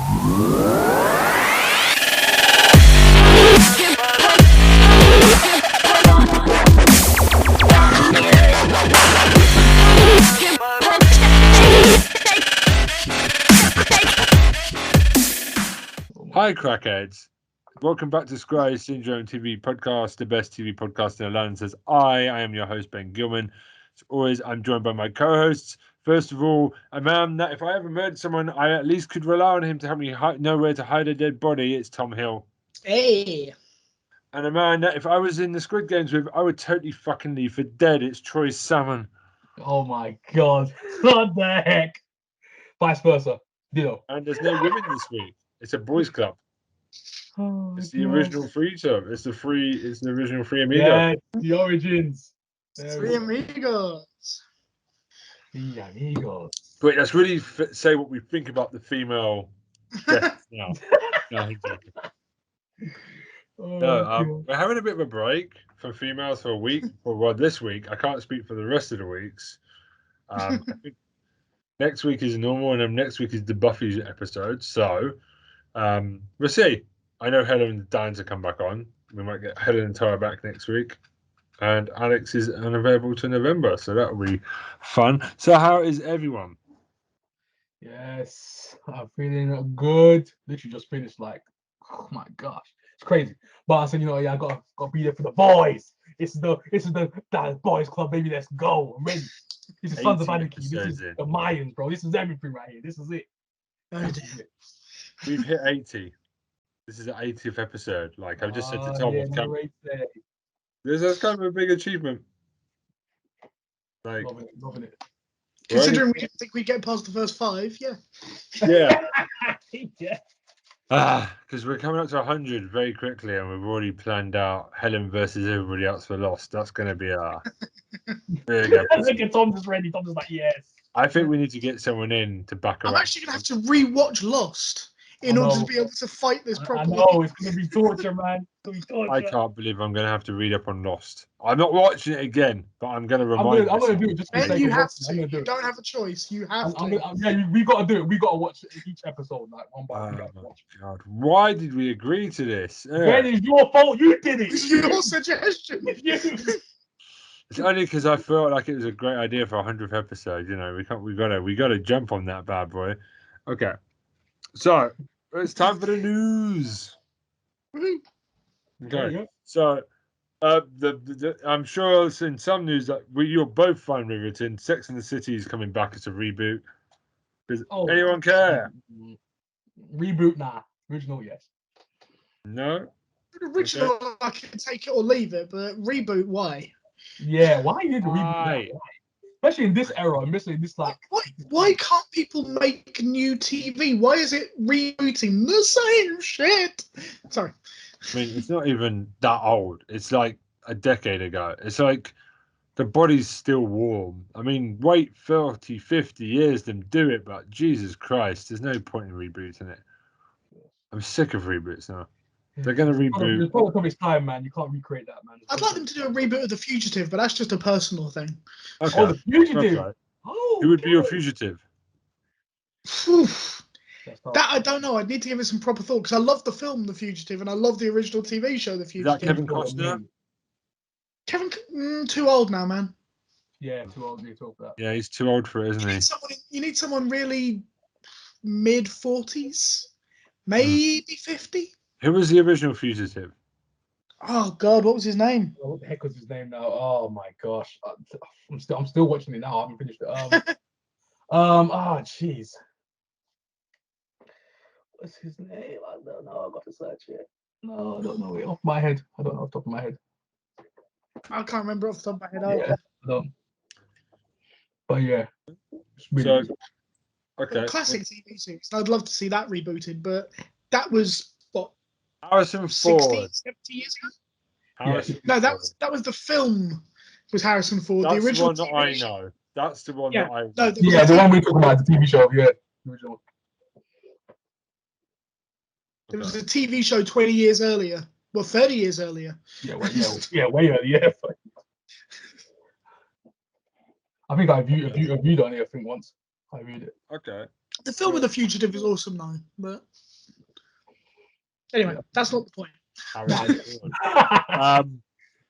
Hi, crackheads. Welcome back to Scry Syndrome TV podcast, the best TV podcast in Atlanta. Says I am your host, Ben Gilman. As always, I'm joined by my co-hosts. First of all, a man that if I ever murdered someone, I at least could rely on him to help me know where to hide a dead body. It's Tom Hill. Hey. And a man that if I was in the Squid Games with, I would totally fucking leave for dead. It's Troy Salmon. Oh my god. What the heck? Vice versa. Ditto. And there's no women this week. It's a boys' club. Oh, It's the original free club. It's the original free amigo. Yeah, the origins. Three amigos. The amigos. Wait, let's really say what we think about the female deaths now. No, exactly. We're having a bit of a break from females for a week. Well, this week. I can't speak for the rest of the weeks. I think next week is normal, and then next week is the Buffy episode. So we'll see. I know Helen and Dan to come back on. We might get Helen and Tara back next week. And Alex is unavailable to November, so that'll be fun. So how is everyone? Yes, I'm feeling good. Literally just finished, like, oh my gosh, it's crazy. But I said, I gotta be there for the boys. This is the boys club, baby. Let's go. I'm ready. This is Sons of Anarchy. This is the Mayans, bro. This is everything right here. This is it. We've hit 80. This is the 80th episode. Like I've just said to Tom, that's kind of a big achievement. Like, loving it. Considering we didn't think we'd get past the first 5, yeah. Yeah. Yeah. Because we're coming up to 100 very quickly, and we've already planned out Helen versus everybody else for Lost. That's going to be our big episode. Tom's just ready. Tom's just like, yes. I think we need to get someone in to back her up. I'm actually going to have to re-watch Lost in order to be able to fight this properly. I know, it's going to be torture, man. I can't believe I'm going to have to read up on Lost. I'm not watching it again, but I'm going to remind I'm going to do it just and you have to. You don't have a choice. You have to. We got to do it. We got to watch each episode like one by one. Oh, God. Why did we agree to this? Ben, it's your fault. You did it. It's your suggestion. It's only because I felt like it was a great idea for 100th episode. We got to jump on that bad boy. Okay. So it's time for the news. Okay, so I'm sure it's in some news that you'll both find riveting. Sex and the City is coming back as a reboot. Does anyone care? Reboot, nah. Original, yes. No. Original, I can take it or leave it, but reboot, why? Yeah, why you need to reboot? Why? Especially in this era, I'm missing this like. Why can't people make new TV? Why is it rebooting the same shit? Sorry. I mean, it's not even that old. It's like a decade ago. It's like the body's still warm. I mean, wait 40, 50 years them do it, but Jesus Christ, there's no point in rebooting it. I'm sick of reboots now. They're going to reboot. It's probably time, man. You can't recreate that, man. I'd like them to do a reboot of The Fugitive, but that's just a personal thing. Okay. Oh, The Fugitive. Right. Who would be your fugitive? That I don't know. I'd need to give it some proper thought because I love the film The Fugitive and I love the original TV show The Fugitive. Is that Kevin Costner? Kevin, too old now, man. Yeah, too old to talk about. Yeah, he's too old for it, isn't he? You need someone really mid-40s, maybe 50. Who was the original fugitive? Oh God, what was his name? What the heck was his name now? Oh my gosh, I'm still watching it now. I haven't finished it. Jeez. What's his name? I don't know. I've got to search it. No, I don't know it off my head. I don't know off the top of my head. I can't remember off the top of my head. Yeah, I don't. But yeah. Really okay. Classic TV series. I'd love to see that rebooted, but that was what? Harrison Ford. 60, 70 years ago? No, that was the film. Was Harrison Ford. That's the original the one that I know. That's the one that I know. No, the one we're talking about, the TV show, yeah. The original. There was a TV show 20 years earlier. Well, 30 years earlier. Yeah, way earlier. Yeah. I think I viewed on it, I think, once. I read it. Okay. The film of The Fugitive is awesome though, but anyway, that's not the point.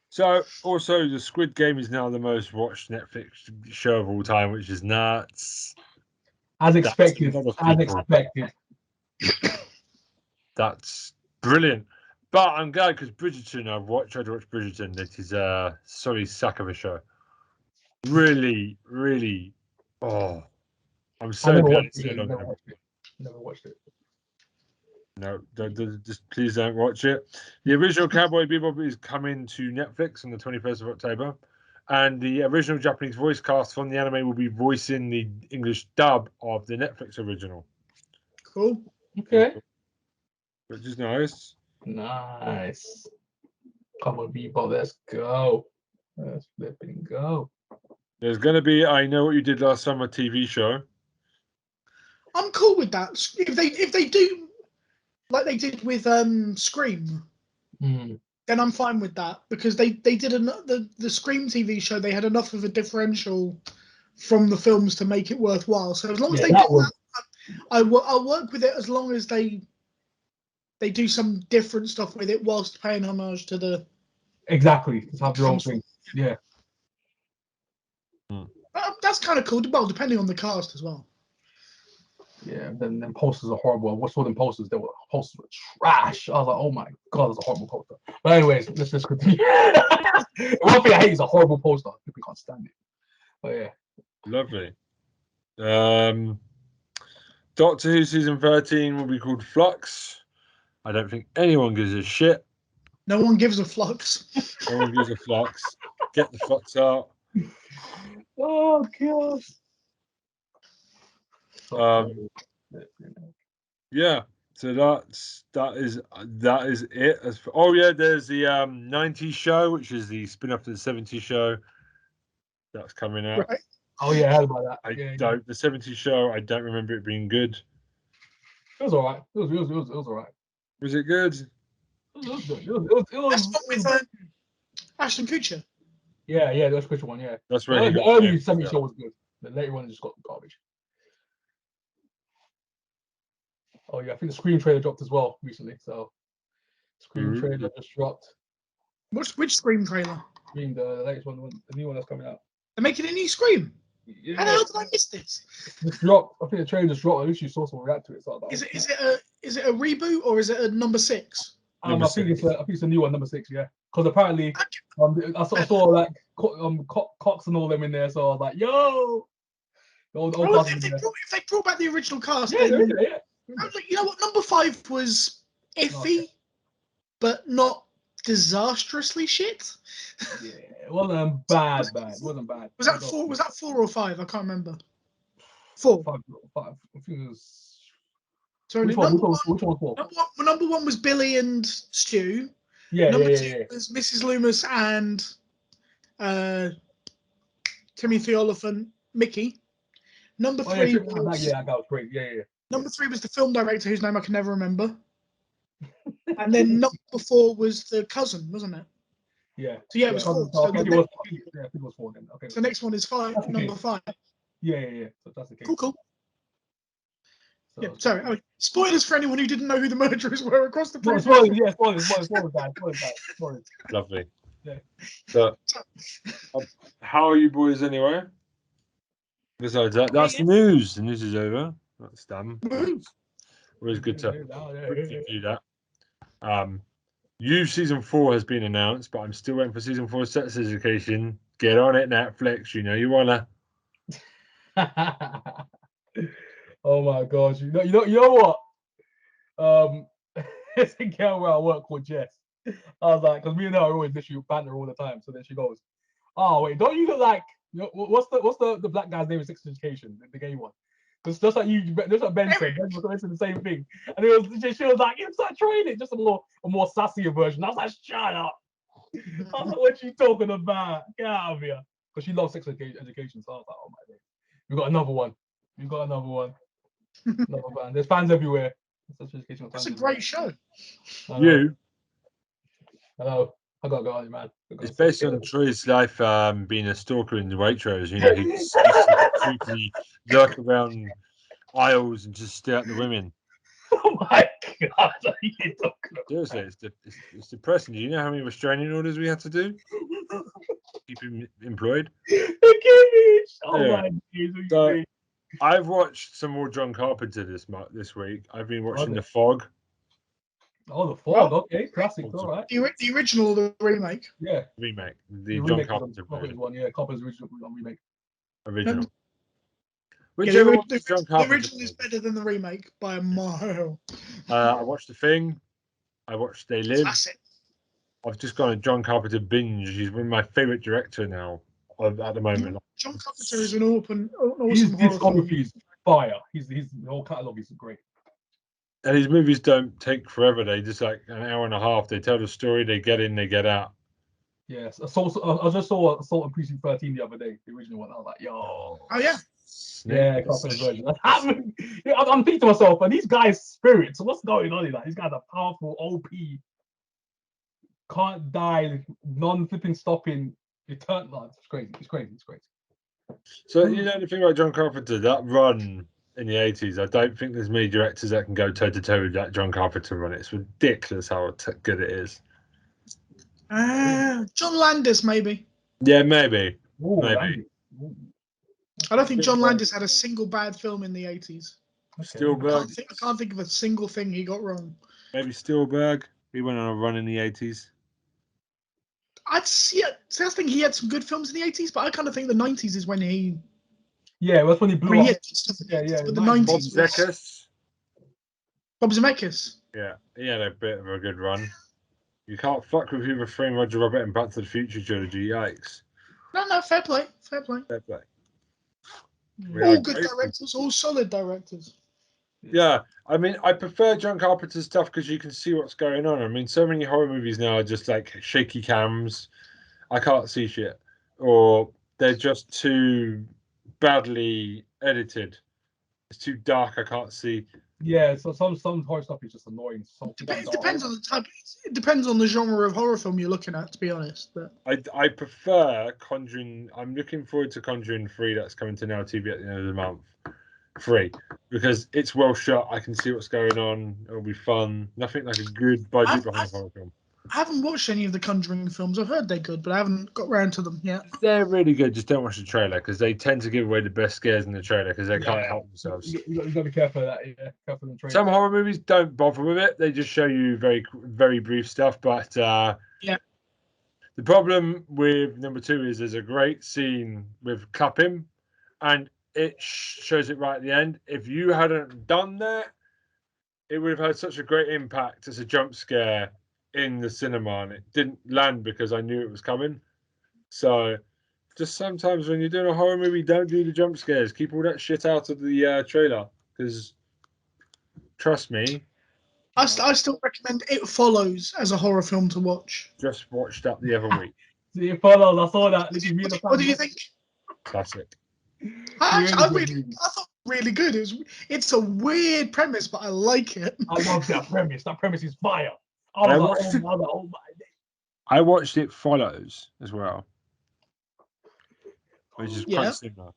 So also the Squid Game is now the most watched Netflix show of all time, which is nuts. As expected. That's a lot of As people. expected. That's brilliant. But I'm glad because Bridgerton, tried to watch Bridgerton. It is a sorry sack of a show. Really, really. Oh, I'm so never glad watched it's no it. longer. Never watched it. No, just please don't watch it. The original Cowboy Bebop is coming to Netflix on the 21st of October, and the original Japanese voice cast from the anime will be voicing the English dub of the Netflix original. Cool. Okay. Which is nice. Nice. Come on, people, let's go. Let's flip and go. There's going to be I Know What You Did Last Summer TV show. I'm cool with that. If they do like they did with Scream, then I'm fine with that because they did the Scream TV show. They had enough of a differential from the films to make it worthwhile. So as long as they do that, I'll work with it as long as they do some different stuff with it whilst paying homage to the. Exactly. Just have your own thing. Yeah. That's kind of cool. Well, depending on the cast as well. Yeah, then posters are horrible. What's all them posters? Posters were trash. I was like, oh my god, that's a horrible poster. But anyways, let's just continue. One thing I hate is a horrible poster. People can't stand it. But yeah. Lovely. Doctor Who season 13 will be called Flux. I don't think anyone gives a shit. No one gives a flux. No one gives a flux. Get the flux out. Oh gosh. Yeah. So that is it. There's the 90s show, which is the spin-off to the 70s show. That's coming out. Right. Oh yeah, I heard about that. The 70s show, I don't remember it being good. It was alright. It was alright. Was it good? It was good. It was That's what with Ashton Kutcher. Yeah, the Ashton Kutcher one, yeah. That's where the early 70s show was good. The later one just got garbage. Oh yeah, I think the Scream trailer dropped as well recently. So Scream trailer just dropped. Which Scream trailer? Scream, the latest one, the new one that's coming out. They're making a new Scream. Yeah. How the hell did I miss this? Just dropped. I think the trailer just dropped. I literally saw someone react to it. So Is it a reboot or is it a number 6? I think it's a new one, number 6. Yeah, because apparently I saw like Cox and all them in there. So I was like, yo. If they brought back the original cast, yeah. You know what? Number 5 was iffy, but not disastrously shit. Yeah, it wasn't bad. It wasn't bad. Was that 4? Was that 4 or 5? I can't remember. 4. 5. I think it was. So which one was 4? Number 1 was Billy and Stu. Yeah. Number 2 was Mrs. Loomis and Timothy Oliphant, Mickey. Number 3 was that was great. Yeah. Number 3 was the film director whose name I can never remember. And then number 4 was the cousin, wasn't it? Yeah. So yeah, it was 4. I think it was 4 then. Okay. So the next one is 5. Number 5. Yeah. So that's the case. Cool. So, yeah, sorry. I mean, spoilers for anyone who didn't know who the murderers were across the board. Spoilers. Lovely. Yeah. So, how are you boys anyway? Besides that, that's the news. The news is over. That's done. Always good to review that. You season 4 has been announced, but I'm still waiting for season 4 Sex Education. Get on it, Netflix. You know you wanna. Oh my gosh! You know what? It's a girl where I work called Jess. I was like, because me and her are always literally banter all the time. So then she goes, "Oh wait, don't you look like what's the black guy's name in Sex Education, the gay one?" Because just like Ben said, Ben was saying the same thing, and she was like, "It's like training, just a more sassier version." I was like, "Shut up!" I was like, "What you talking about? Get out of here!" Because she loves Sex Education, so I was like, "Oh my god, we got another one. Another band. There's fans everywhere." That's a great show. You. Hello. I gotta go on, man. It's based on Troy's life being a stalker in Waitrose. You know, he used to creepily lurk around aisles and just stare at the women. Oh my god! What are you talking about? Seriously, it's depressing. Do you know how many restraining orders we had to do? Keep him employed. Oh my Jesus! So, I've watched some more John Carpenter this week. I've been watching The Fog. Oh, The Fog. Okay, classic. All right. The original or the remake? Yeah. Remake. The John Carpenter one. Yeah, Carpenter's original remake. Original. Yeah, the original is better than the remake by a mile. I watched The Thing. I watched They Live. Classic. I've just got a John Carpenter binge. He's one of my favorite director now at the moment. John Carpenter is an awesome His horror discography is fire. His whole catalogue is great. And his movies don't take forever. They just like an hour and a half. They tell the story. They get in. They get out. Yes. I just saw Assault on Precinct 13 the other day. The original one. I was like, yo. Oh yeah. Yeah, Carpenter's version. I'm thinking to myself, and these guys' spirits. What's going on in that? These guys are powerful, OP. Can't die, non-flipping, stopping, eternal. It's crazy. It's crazy. It's crazy. So you know the thing about John Carpenter, that run in the 80s, I don't think there's many directors that can go toe to toe with that John Carpenter run. It's ridiculous how good it is. John Landis, maybe. Yeah, maybe. Ooh, maybe. I don't think John Landis had a single bad film in the 80s. Spielberg. I can't think of a single thing he got wrong. Maybe Spielberg. He went on a run in the 80s. I'd see it. So I think he had some good films in the 80s, but I kind of think the 90s is when he. Yeah, that's when he blew up. Yeah. But the 90s. Bob Zemeckis. Yeah, he had a bit of a good run. You can't fuck with Hoover Frame, Roger Rabbit, and Back to the Future trilogy. Yikes. No, fair play. Fair play. All good directors, all solid directors. Yeah, I mean, I prefer John Carpenter's stuff because you can see what's going on. I mean, so many horror movies now are just like shaky cams. I can't see shit. Or they're just too badly edited. It's too dark, I can't see. Yeah, so some horror stuff is just annoying. It depends on the type. It depends on the genre of horror film you're looking at, to be honest. But I prefer Conjuring. I'm looking forward to Conjuring 3 that's coming to Now TV at the end of the month. 3 because it's well shot. I can see what's going on. It'll be fun. Nothing like a good budget behind a horror film. I haven't watched any of the Conjuring films. I've heard they're good, but I haven't got round to them yet. They're really good. Just don't watch the trailer because they tend to give away the best scares in the trailer because they can't help themselves. You got to be careful of that. Yeah, careful of the trailer. Some horror movies don't bother with it. They just show you very, very brief stuff. But yeah, the problem with number 2 is there's a great scene with clapping, and it shows it right at the end. If you hadn't done that, it would have had such a great impact as a jump scare in the cinema, and it didn't land because I knew it was coming. So just sometimes when you're doing a horror movie, don't do the jump scares. Keep all that shit out of the trailer because trust me, I still recommend It Follows as a horror film to watch. Just watched that the other week. It Follows. I saw that. What do you think? Classic. I thought really good. It's a weird premise, but I like it. I love that premise. That premise is fire. I watched It Follows as well, which is quite similar.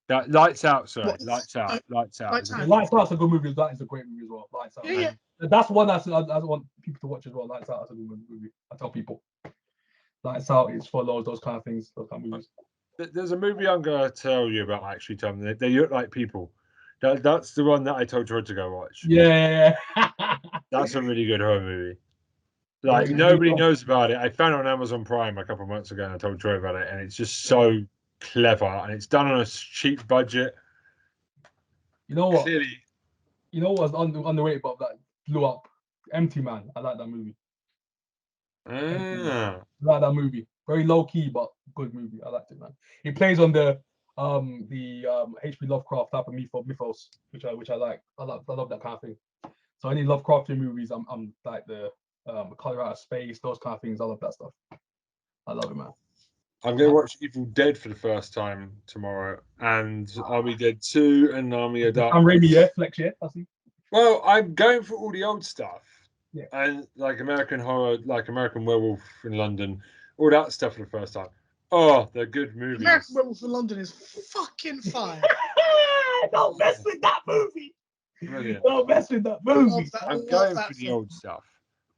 That Lights Out, sorry. Lights Out. Lights Out's a good movie. That is a great movie as well. Lights Out. Yeah. That's one I want people to watch as well. Lights Out is a good movie. I tell people. Lights Out is for those kind of things, those kind of movies. There's a movie I'm going to tell you about, actually, Tom. They look like people. That's the one that I told Troy to go watch. Yeah. That's a really good horror movie. Like, nobody knows about it. I found it on Amazon Prime a couple of months ago, and I told Troy about it, and it's just so clever, and it's done on a cheap budget. You know what? Clearly. You know what's underrated, but that blew up? Empty Man. I like that movie. I like that movie. Very low key, but good movie. I liked it, man. He plays on the H.P. Lovecraft type of mythos, which I like. I love that kind of thing. So any Lovecraftian movies, I'm like the Color Out of Space, those kind of things. I love that stuff. I love it, man. I'm going to watch Evil Dead for the first time tomorrow, and Army Dead 2 and Army of Darkness. I'm Raimi, yeah, Flex, yeah. I see. Well, I'm going for all the old stuff. and like American Horror, like American Werewolf in London, all that stuff for the first time. Oh, they're good movies. American Werewolf in London is fucking fire. Don't mess with that movie. Brilliant. Don't mess with that movie. I'm going for the old stuff.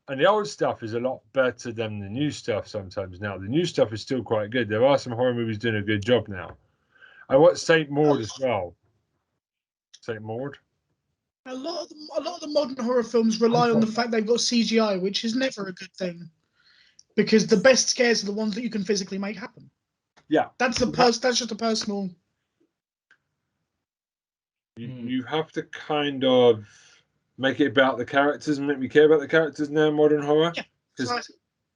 And the old stuff is a lot better than the new stuff sometimes now. The new stuff is still quite good. There are some horror movies doing a good job now. I watched Saint Maud as well. Saint Maud? A lot of the modern horror films rely on the fact they've got CGI, which is never a good thing. Because the best scares are the ones that you can physically make happen. Yeah. That's just a personal... You have to kind of make it about the characters and make me care about the characters now in modern horror. Yeah. Because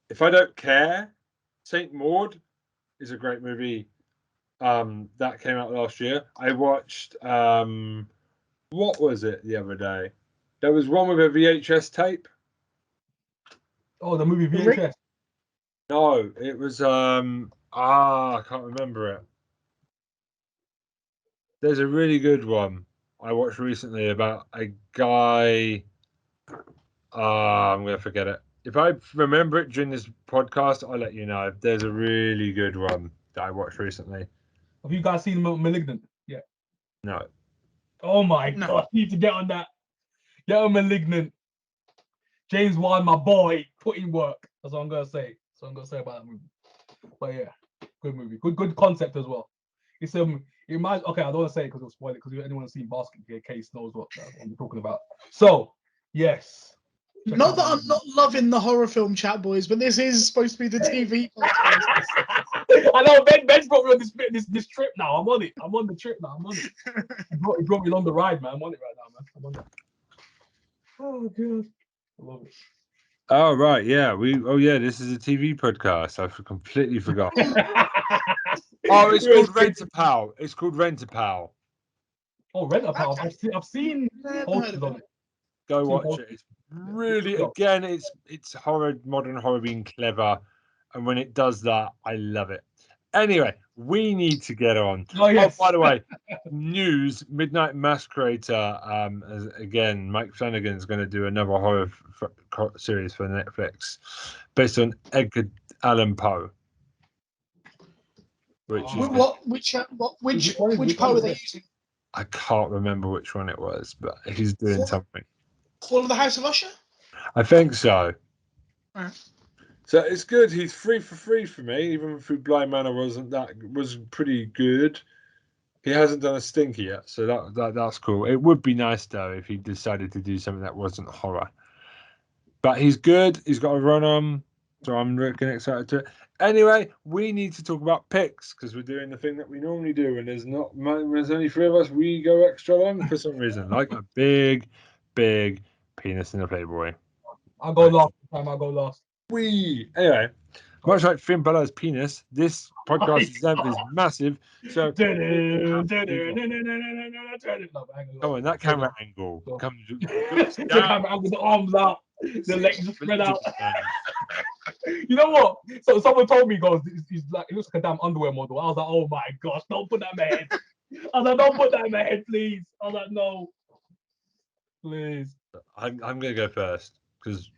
if I don't care, Saint Maud is a great movie. That came out last year. I watched what was it the other day? There was one with a VHS tape. Oh, the movie VHS. No, it was I can't remember it. There's a really good one I watched recently about a guy. I'm gonna forget it. If I remember it during this podcast, I'll let you know. There's a really good one that I watched recently. Have you guys seen Malignant? Yeah. No. Oh my god, you need to get on that. Get on Malignant. James Wan, my boy, put in work. That's what I'm gonna say. That's what I'm gonna say about that movie. But yeah, good movie. Good concept as well. It's it reminds. Okay, I don't want to say it because it'll spoil it. Because anyone who's seen Basket Case knows what I'm talking about. So yes. Not that I'm not loving the horror film chat, boys, but this is supposed to be the TV podcast. I know Ben's brought me on this trip now. I'm on it. I'm on the trip now. I'm on it. He brought me along the ride, man. I'm on it right now, man. I'm on it. Oh god, I love it. Oh right, yeah. This is a TV podcast. I completely forgot. Oh, it's called Rent-A-Pal. It's called Rent-A-Pal. Oh, Rent-A-Pal. I've seen posters on it. Go watch it. It's really, again, it's horror, modern horror being clever, and when it does that, I love it. Anyway, we need to get on. Oh yes. Oh, by the way, news: Midnight Masquerader. Again, Mike Flanagan's going to do another horror series for Netflix, based on Edgar Allan Poe. Which Poe are they using? I can't remember which one it was, but he's doing something. All of the House of Usher? I think so. Right. So it's good. He's free for me. Even through Blind Manor was pretty good. He hasn't done a stinker yet, so that's cool. It would be nice though if he decided to do something that wasn't horror. But he's good. He's got a run on, so I'm looking excited to it. Anyway, we need to talk about picks because we're doing the thing that we normally do, and there's only three of us. We go extra long for some reason, like a big penis in a Playboy. I'll go last time. I'll go last. Anyway, much like Finn Balor's penis, this podcast is massive. So come on, that camera angle. The camera angle, the arms out, the legs spread out. You know what? So someone told me, he's like, it looks like a damn underwear model. I was like, oh my gosh, don't put that in my head. I was like, don't put that in my head, please. I was like, no, please. I'm gonna go first because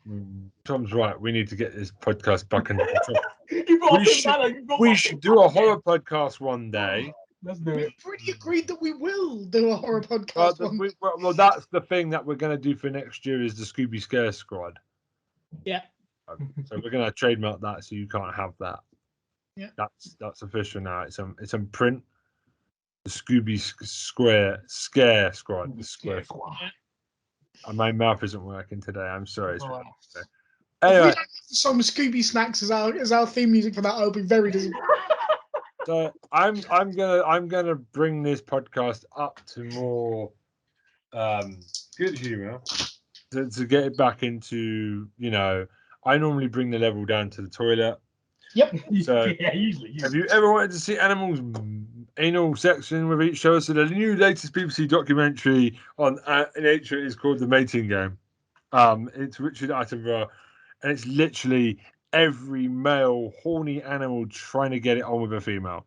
Tom's right. We need to get this podcast back in. We should do a horror podcast one day. Let's do it. We've already agreed that we will do a horror podcast. Well, that's the thing that we're gonna do for next year is the Scooby Scare Squad. Yeah. So we're gonna trademark that, so you can't have that. Yeah. That's official now. It's in print. The Scooby Scare Squad. The Scare Squad. My mouth isn't working today. I'm sorry. Anyway, if we don't have some Scooby Snacks as our theme music for that, I'll be very disappointed. So I'm gonna bring this podcast up to more good humor to get it back into, I normally bring the level down to the toilet. Yep. So yeah, usually. Have you ever wanted to see animals anal section with each other? So the new latest BBC documentary on nature is called The Mating Game. It's Richard Attenborough, and it's literally every male horny animal trying to get it on with a female.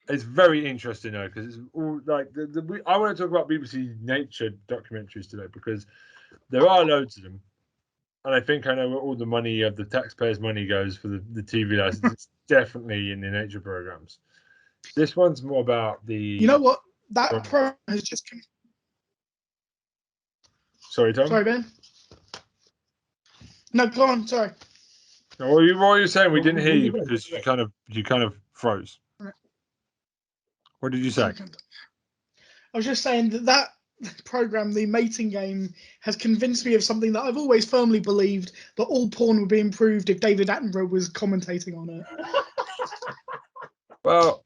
It's very interesting though, because it's all like I want to talk about BBC nature documentaries today because There are loads of them. And I think I know where all the money of the taxpayers' money goes for the TV license. It's definitely in the nature programs. This one's more about the. You know what? That program has just. Sorry, Tom. Sorry, Ben. No, go on. Sorry. No, what were you saying? We didn't hear you because you kind of froze. What did you say? I was just saying that program, the mating game, has convinced me of something that I've always firmly believed, that all porn would be improved if David Attenborough was commentating on it. Well,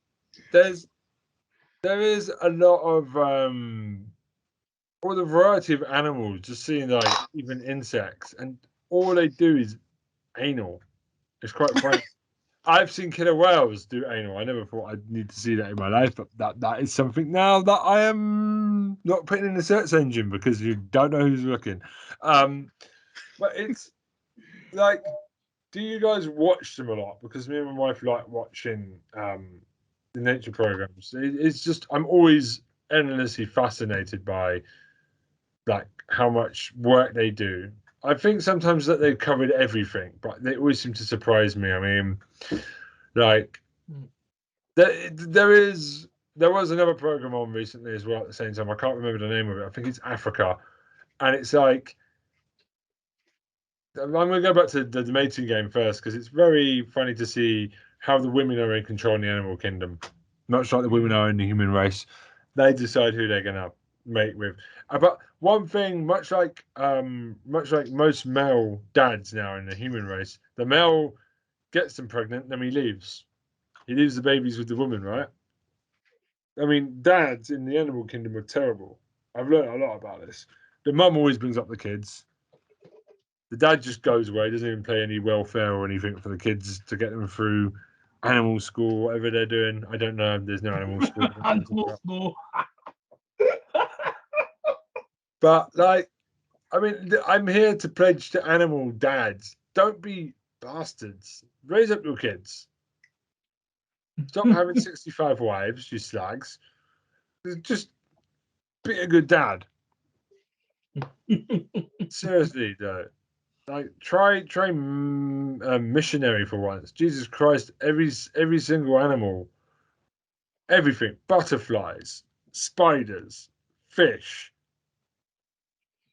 there is a lot of all the variety of animals, just seeing like even insects, and all they do is anal. It's quite funny. I've seen killer whales do anal. I never thought I'd need to see that in my life, but that is something now that I am not putting in the search engine because you don't know who's looking. But it's like, do you guys watch them a lot? Because me and my wife like watching the nature programs. It's just I'm always endlessly fascinated by like how much work they do. I think sometimes that they've covered everything, but they always seem to surprise me. I mean, like there was another program on recently as well at the same time. I can't remember the name of it. I think it's Africa, and it's like I'm going to go back to the mating game first because it's very funny to see how the women are in control in the animal kingdom, much like the women are in the human race. They decide who they're going to mate with. But one thing, much like most male dads now in the human race, the male gets them pregnant, then he leaves. He leaves the babies with the woman, right? I mean, dads in the animal kingdom are terrible. I've learned a lot about this. The mum always brings up the kids. The dad just goes away, doesn't even play any welfare or anything for the kids to get them through animal school, whatever they're doing. I don't know. There's no animal school. Animal school. But like, I mean, I'm here to pledge to animal dads. Don't be bastards. Raise up your kids. Stop having 65 wives, you slags. Just be a good dad. Seriously, though. Like, try missionary for once. Jesus Christ, every single animal, everything, butterflies, spiders, fish.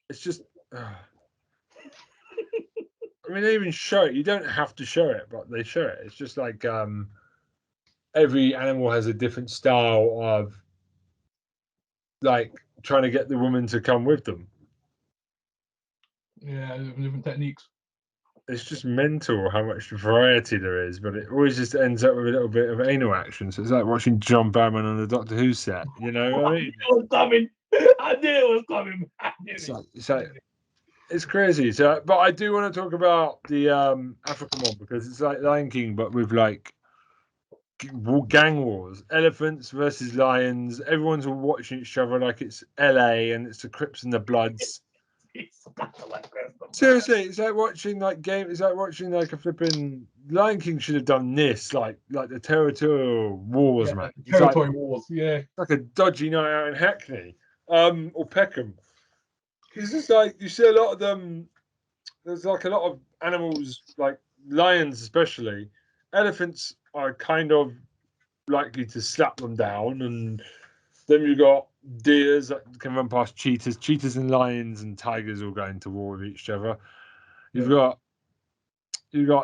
It's just. I mean, they even show it. You don't have to show it, but they show it. It's just like every animal has a different style of like trying to get the woman to come with them. Yeah, different techniques. It's just mental how much variety there is, but it always just ends up with a little bit of anal action. So it's like watching John Barrowman on the Doctor Who set. You know what I mean? It was coming. I knew it was coming. It's crazy. So, but I do want to talk about the African one because it's like Lion King, but with like gang wars, elephants versus lions. Everyone's all watching each other like it's LA and it's the Crips and the Bloods. Seriously, it's like watching like game. It's like watching like a flipping Lion King should have done this, like the territorial wars, man. Territory wars, yeah. Like a dodgy night out in Hackney, or Peckham. It's just like you see a lot of them. There's like a lot of animals, like lions especially. Elephants are kind of likely to slap them down, and then you got deers that can run past cheetahs. Cheetahs and lions and tigers all going to war with each other. You've got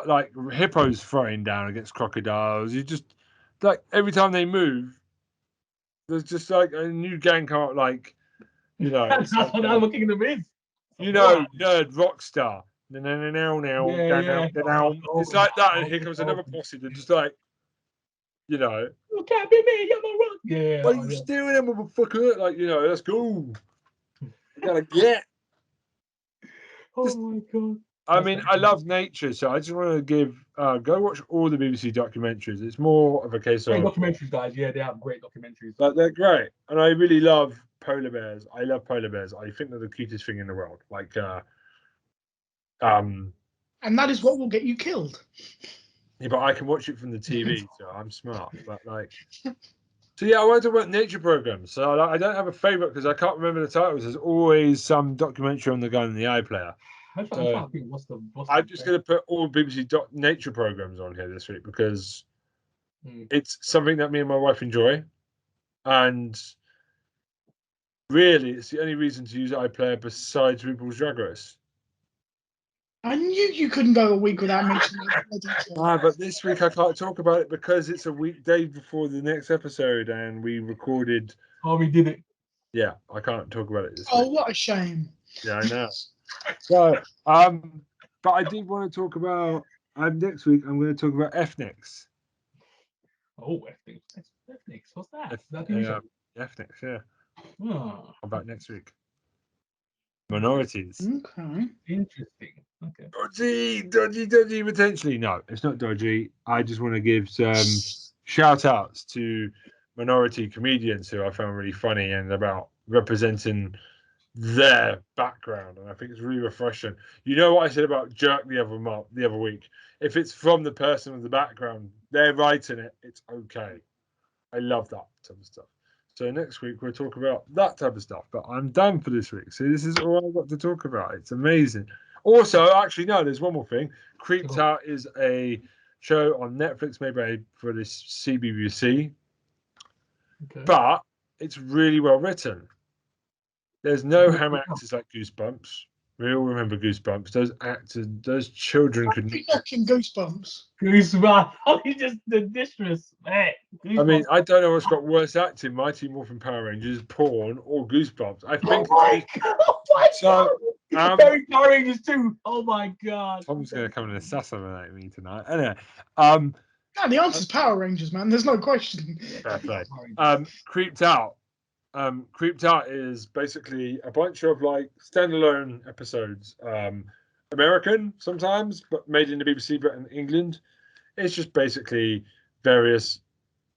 like hippos throwing down against crocodiles. You just like every time they move, there's just like a new gang come up. Like That's like, what Animal Kingdom is. Nerd Rockstar. Now. It's like that, and here comes another posse. They're just like, you can't be me, I'm a rock. Yeah. What are you steering him, motherfucker? Like, let's go. We gotta get. Oh my god. I mean, I love nature, so I just want to give go watch all the BBC documentaries. It's more of a case great of documentaries, guys. Yeah, they have great documentaries. Like they're great, and I really love polar bears. I love polar bears. I think they're the cutest thing in the world. Like, and that is what will get you killed. Yeah, but I can watch it from the TV, so I'm smart. But like, So yeah, I want to talk about nature programs. So I don't have a favorite because I can't remember the titles. There's always some documentary on the guy in the iPlayer. I'm trying to think what's I'm just going to put all BBC nature programs on here this week because it's something that me and my wife enjoy, and really, it's the only reason to use iPlayer besides RuPaul's Drag Race. I knew you couldn't go a week without mentioning it. But this week I can't talk about it because it's a weekday before the next episode, and we recorded. Oh, we did it. Yeah, I can't talk about it this week. week. What a shame. Yeah, I know. So, but I did want to talk about. Next week I'm going to talk about FNIX. Oh, FNIX. What's that? FNIX, yeah. Oh. About next week. Minorities. Okay. Interesting. Okay. Dodgy, potentially. No, it's not dodgy. I just want to give some shout outs to minority comedians who I found really funny and about representing their background. And I think it's really refreshing. You know what I said about Jerk the other week? If it's from the person with the background, they're writing it, it's okay. I love that type of stuff. So next week we'll talk about that type of stuff. But I'm done for this week. So this is all I've got to talk about. It's amazing. Also, actually, no, there's one more thing. Creeped Out is a show on Netflix made for this CBBC. Okay. But it's really well written. There's no ham actors like Goosebumps. We all remember Goosebumps. Those actors, those children could knocking Goosebumps. Goosebumps. Oh, you just the disrespect. I mean, I don't know what's got worse acting: Mighty Morphin Power Rangers, porn, or Goosebumps. I think. Very Power Rangers too. Oh my god. Tom's going to come and assassinate me tonight. Anyway, no, the answer's Power Rangers, man. There's no question. Fair play. Creeped Out. Creeped Out is basically a bunch of like standalone episodes, American sometimes, but made in the BBC, but in England. It's just basically various,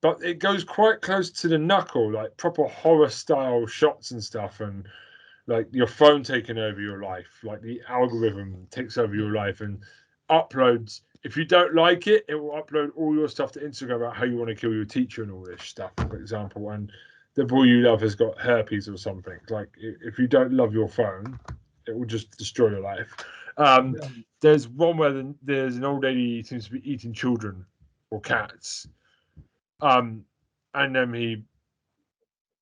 but it goes quite close to the knuckle, like proper horror style shots and stuff, and like your phone taking over your life, like the algorithm takes over your life and uploads. If you don't like it, it will upload all your stuff to Instagram about how you want to kill your teacher and all this stuff, for example, and the boy you love has got herpes or something. Like, if you don't love your phone, it will just destroy your life. There's one where there's an old lady who seems to be eating children or cats. And then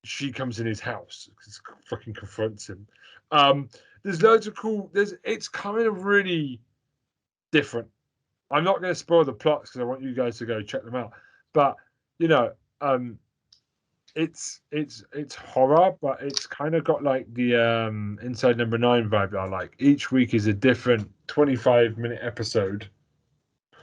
she comes in his house, fucking confronts him. There's loads of cool. It's kind of really different. I'm not going to spoil the plots because I want you guys to go check them out. But you know, it's horror, but it's kind of got like the Inside Number 9 vibe that I like. Each week is a different 25-minute episode.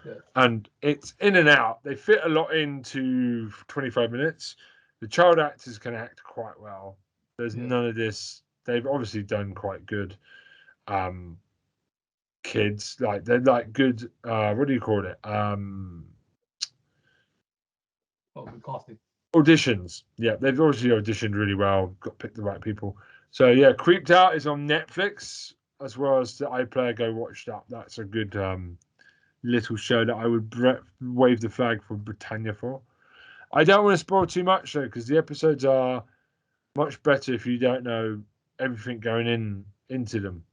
Yeah. And it's in and out. They fit a lot into 25 minutes. The child actors can act quite well. There's none of this. They've obviously done quite good. Kids, like they're like good. What do you call it? Casting. Auditions. Yeah, they've obviously auditioned really well. Got picked the right people. So yeah, Creeped Out is on Netflix as well as the iPlayer. Go watch that. That's a good little show that I would wave the flag for Britannia for. I don't want to spoil too much though, because the episodes are much better if you don't know everything going into them.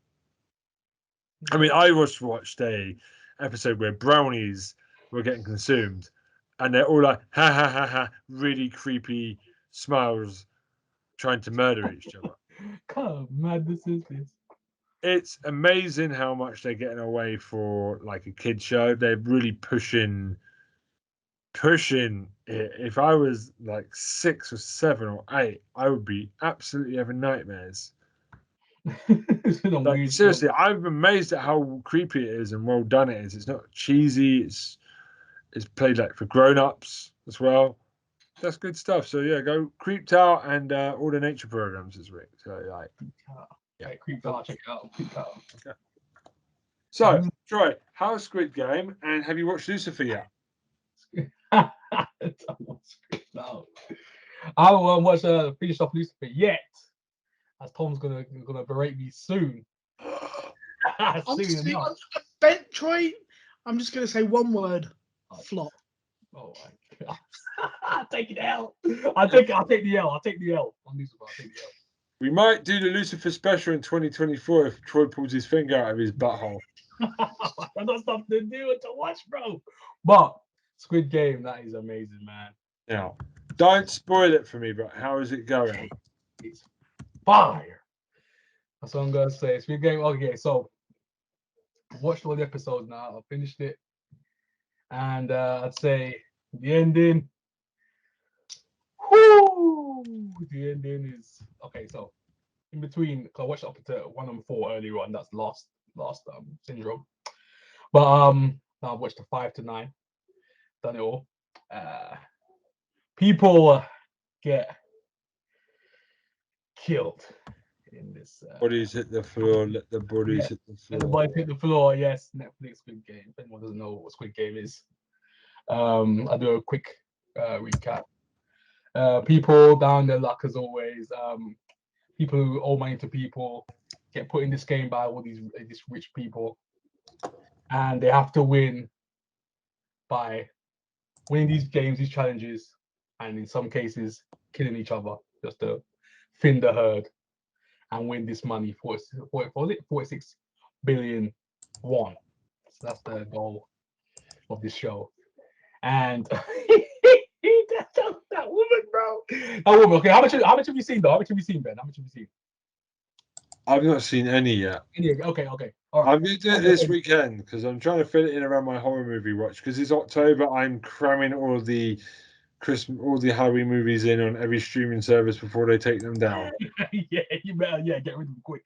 I mean, I just watched a episode where brownies were getting consumed, and they're all like, ha ha ha ha, really creepy smiles, trying to murder each other. God, madness is this? It's amazing how much they're getting away for like a kid show. They're really pushing it. If I was like 6 or 7 or 8, I would be absolutely having nightmares. Like, seriously, I'm amazed at how creepy it is and well done it is. It's not cheesy. It's played like for grown-ups as well. That's good stuff. So yeah, go Creeped Out and all the nature programs this week. So like, yeah, Creeped Out. Check it out. Creeped Out. Okay. So Troy, how's Squid Game? And have you watched Lucifer yet? I haven't watched finished off Lucifer yet. As Tom's gonna berate me soon. Troy, I'm just gonna say one word: flop. Oh my god. I'll take the L. I'll take the L. I'll take the L on Lucifer. I'll take the L. We might do the Lucifer special in 2024 if Troy pulls his finger out of his butthole. I've got stuff to do and to watch, bro. But Squid Game, that is amazing, man. Now, don't spoil it for me, but how is it going? It's fire. That's what I'm gonna say. Squid Game. Okay, so I've watched all the episodes now. I've finished it, and I'd say the ending. Whoo! The ending is okay. So in between, I watched up to 1 and 4 earlier on. That's last syndrome. But now I've watched the 5 to 9. Done it all. People get killed in this. Bodies hit the floor. Let the bodies hit the floor. Let the bodies hit the floor. Yes, Netflix Squid Game. If anyone doesn't know what Squid Game is, I'll do a quick recap. People down their luck as always. People who owe money to people get put in this game by all these rich people, and they have to win by winning these games, these challenges, and in some cases killing each other just to thin the herd and win this money. 46 billion won. So that's the goal of this show. And that woman, bro. That woman. Okay, how much have you seen though? How much have you seen, Ben? How much have you seen? I've not seen any yet. Okay. All right. I'm going to do it this weekend because I'm trying to fit it in around my horror movie watch. Because it's October, I'm cramming all the Halloween movies in on every streaming service before they take them down. Yeah, you better get rid of them quick.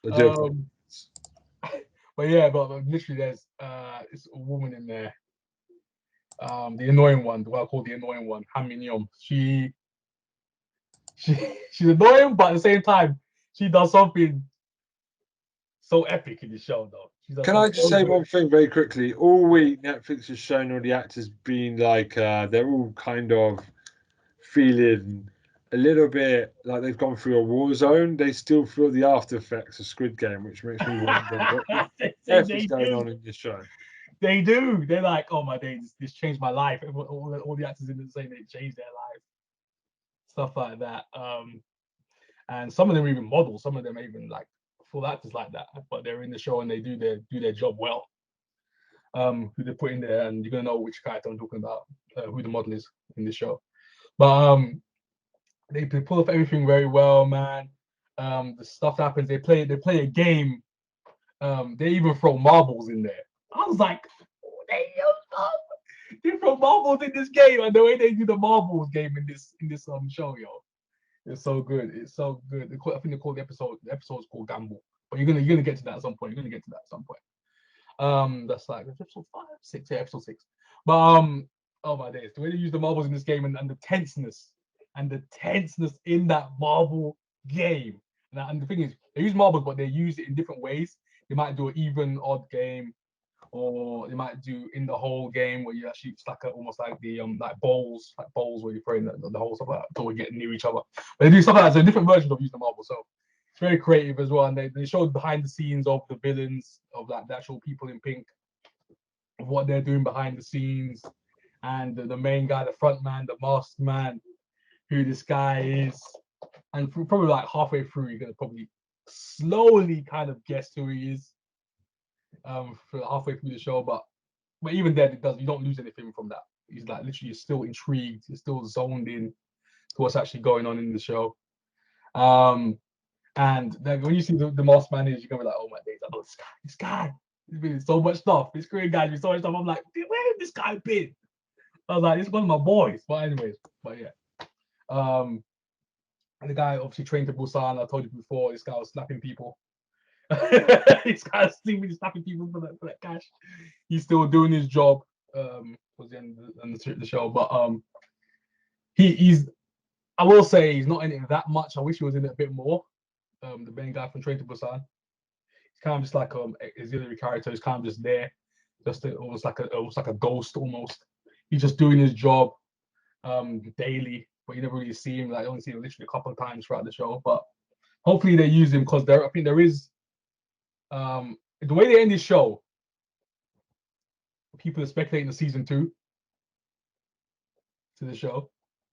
But literally, there's this woman in there. The annoying one, what I call the annoying one, Han Min-yong. She's annoying, but at the same time, she does something so epic in the show, though. Can I just say one thing very quickly? All week, Netflix has shown all the actors being like, they're all kind of feeling a little bit like they've gone through a war zone. They still feel the after effects of Squid Game, which makes me wonder what is going on in this show. They do. They're like, oh my days, this changed my life. All the actors in the same, they changed their life. Stuff like that. And some of them are even models. Some of them are even like full actors like that. But they're in the show and they do their job well. Who they put in there, and you're gonna know which character I'm talking about, who the model is in the show. But they pull off everything very well, man. The stuff happens. They play a game. They even throw marbles in there. I was like, they throw marbles in this game, and the way they do the marbles game in this show, yo, it's so good. It's so good. I think they call the episode's called Gamble. But you're gonna get to that at some point. That's like episode 5, 6, episode 6. But oh my days, the way they use the marbles in this game and the tenseness in that marble game. And the thing is, they use marbles, but they use it in different ways. They might do an even, odd game, or they might do in the whole game where you actually it's like almost like the like bowls where you're throwing the whole stuff like that until we get near each other. But they do stuff like that. So a different version of using the marble. So it's very creative as well. And they showed behind the scenes of the villains, of like the actual people in pink, of what they're doing behind the scenes, and the main guy, the front man, the masked man, who this guy is. And probably like halfway through, you're gonna probably slowly kind of guess who he is. For halfway through the show, but even then, you don't lose anything from that. He's like literally, you're still intrigued, you're still zoned in to what's actually going on in the show. And then when you see the masked man, you're gonna be like, oh my days, I know this guy. He's been in so much stuff. This Korean guy's been so much stuff. I'm like, where has this guy been? I was like, this is one of my boys. But anyways, yeah. And the guy obviously trained to Busan. I told you before, this guy was slapping people. This guy's slapping people for that cash. He's still doing his job. Was the end of the show, but he's. I will say he's not in it that much. I wish he was in it a bit more. The main guy from Train to Busan. He's kind of just like auxiliary character. He's kind of just there, almost like a ghost almost. He's just doing his job daily, but you never really see him. Like, I only see him literally a couple of times throughout the show. But hopefully they use him because I think there is. The way they end this show, people are speculating the season 2. to the show.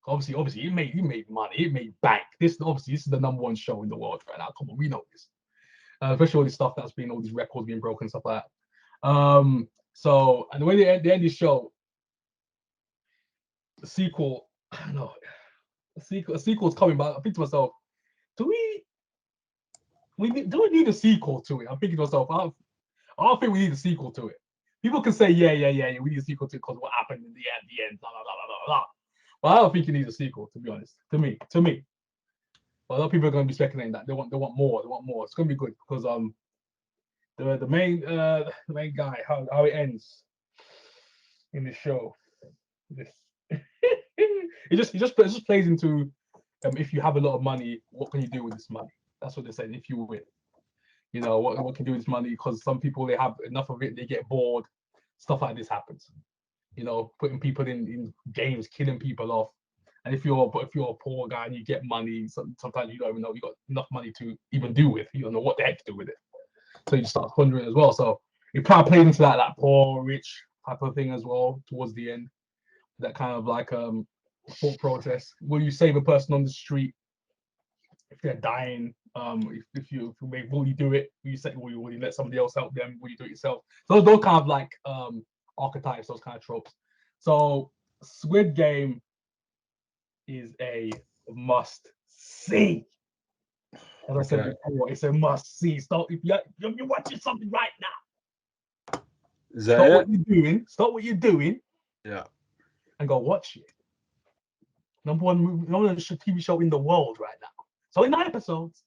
Obviously, it made money, it made bank. This is the #1 show in the world right now. Come on, we know this. Especially all this stuff that's been all these records being broken and stuff like that. So and the way they end this show, the sequel, I don't know, a sequel's coming, but I think to myself, do we need a sequel to it? I'm thinking to myself, I don't think we need a sequel to it. People can say, yeah, we need a sequel to it because what happened in the end, blah, blah, blah, blah, blah. But I don't think it needs a sequel, to be honest. To me. But a lot of people are going to be speculating that they want more. It's going to be good because the main guy, how it ends in the show, this it just plays into if you have a lot of money, what can you do with this money? That's what they said. If you win, you know what can you do with this money? Because some people, they have enough of it, they get bored. Stuff like this happens. You know, putting people in games, killing people off. And if you're a poor guy and you get money, sometimes you don't even know you got enough money to even do with. You don't know what the heck to do with it. So you start pondering as well. So it kind of plays into that poor rich type of thing as well towards the end. That kind of like thought process. Will you save a person on the street if they're dying? Will you do it? Will you let somebody else help them? Will you do it yourself? So those kind of like archetypes, those kind of tropes. So Squid Game is a must see. As I said before, it's a must see. So if you're watching something right now, stop what you're doing. Yeah. And go watch it. #1 TV show in the world right now. It's only 9 episodes.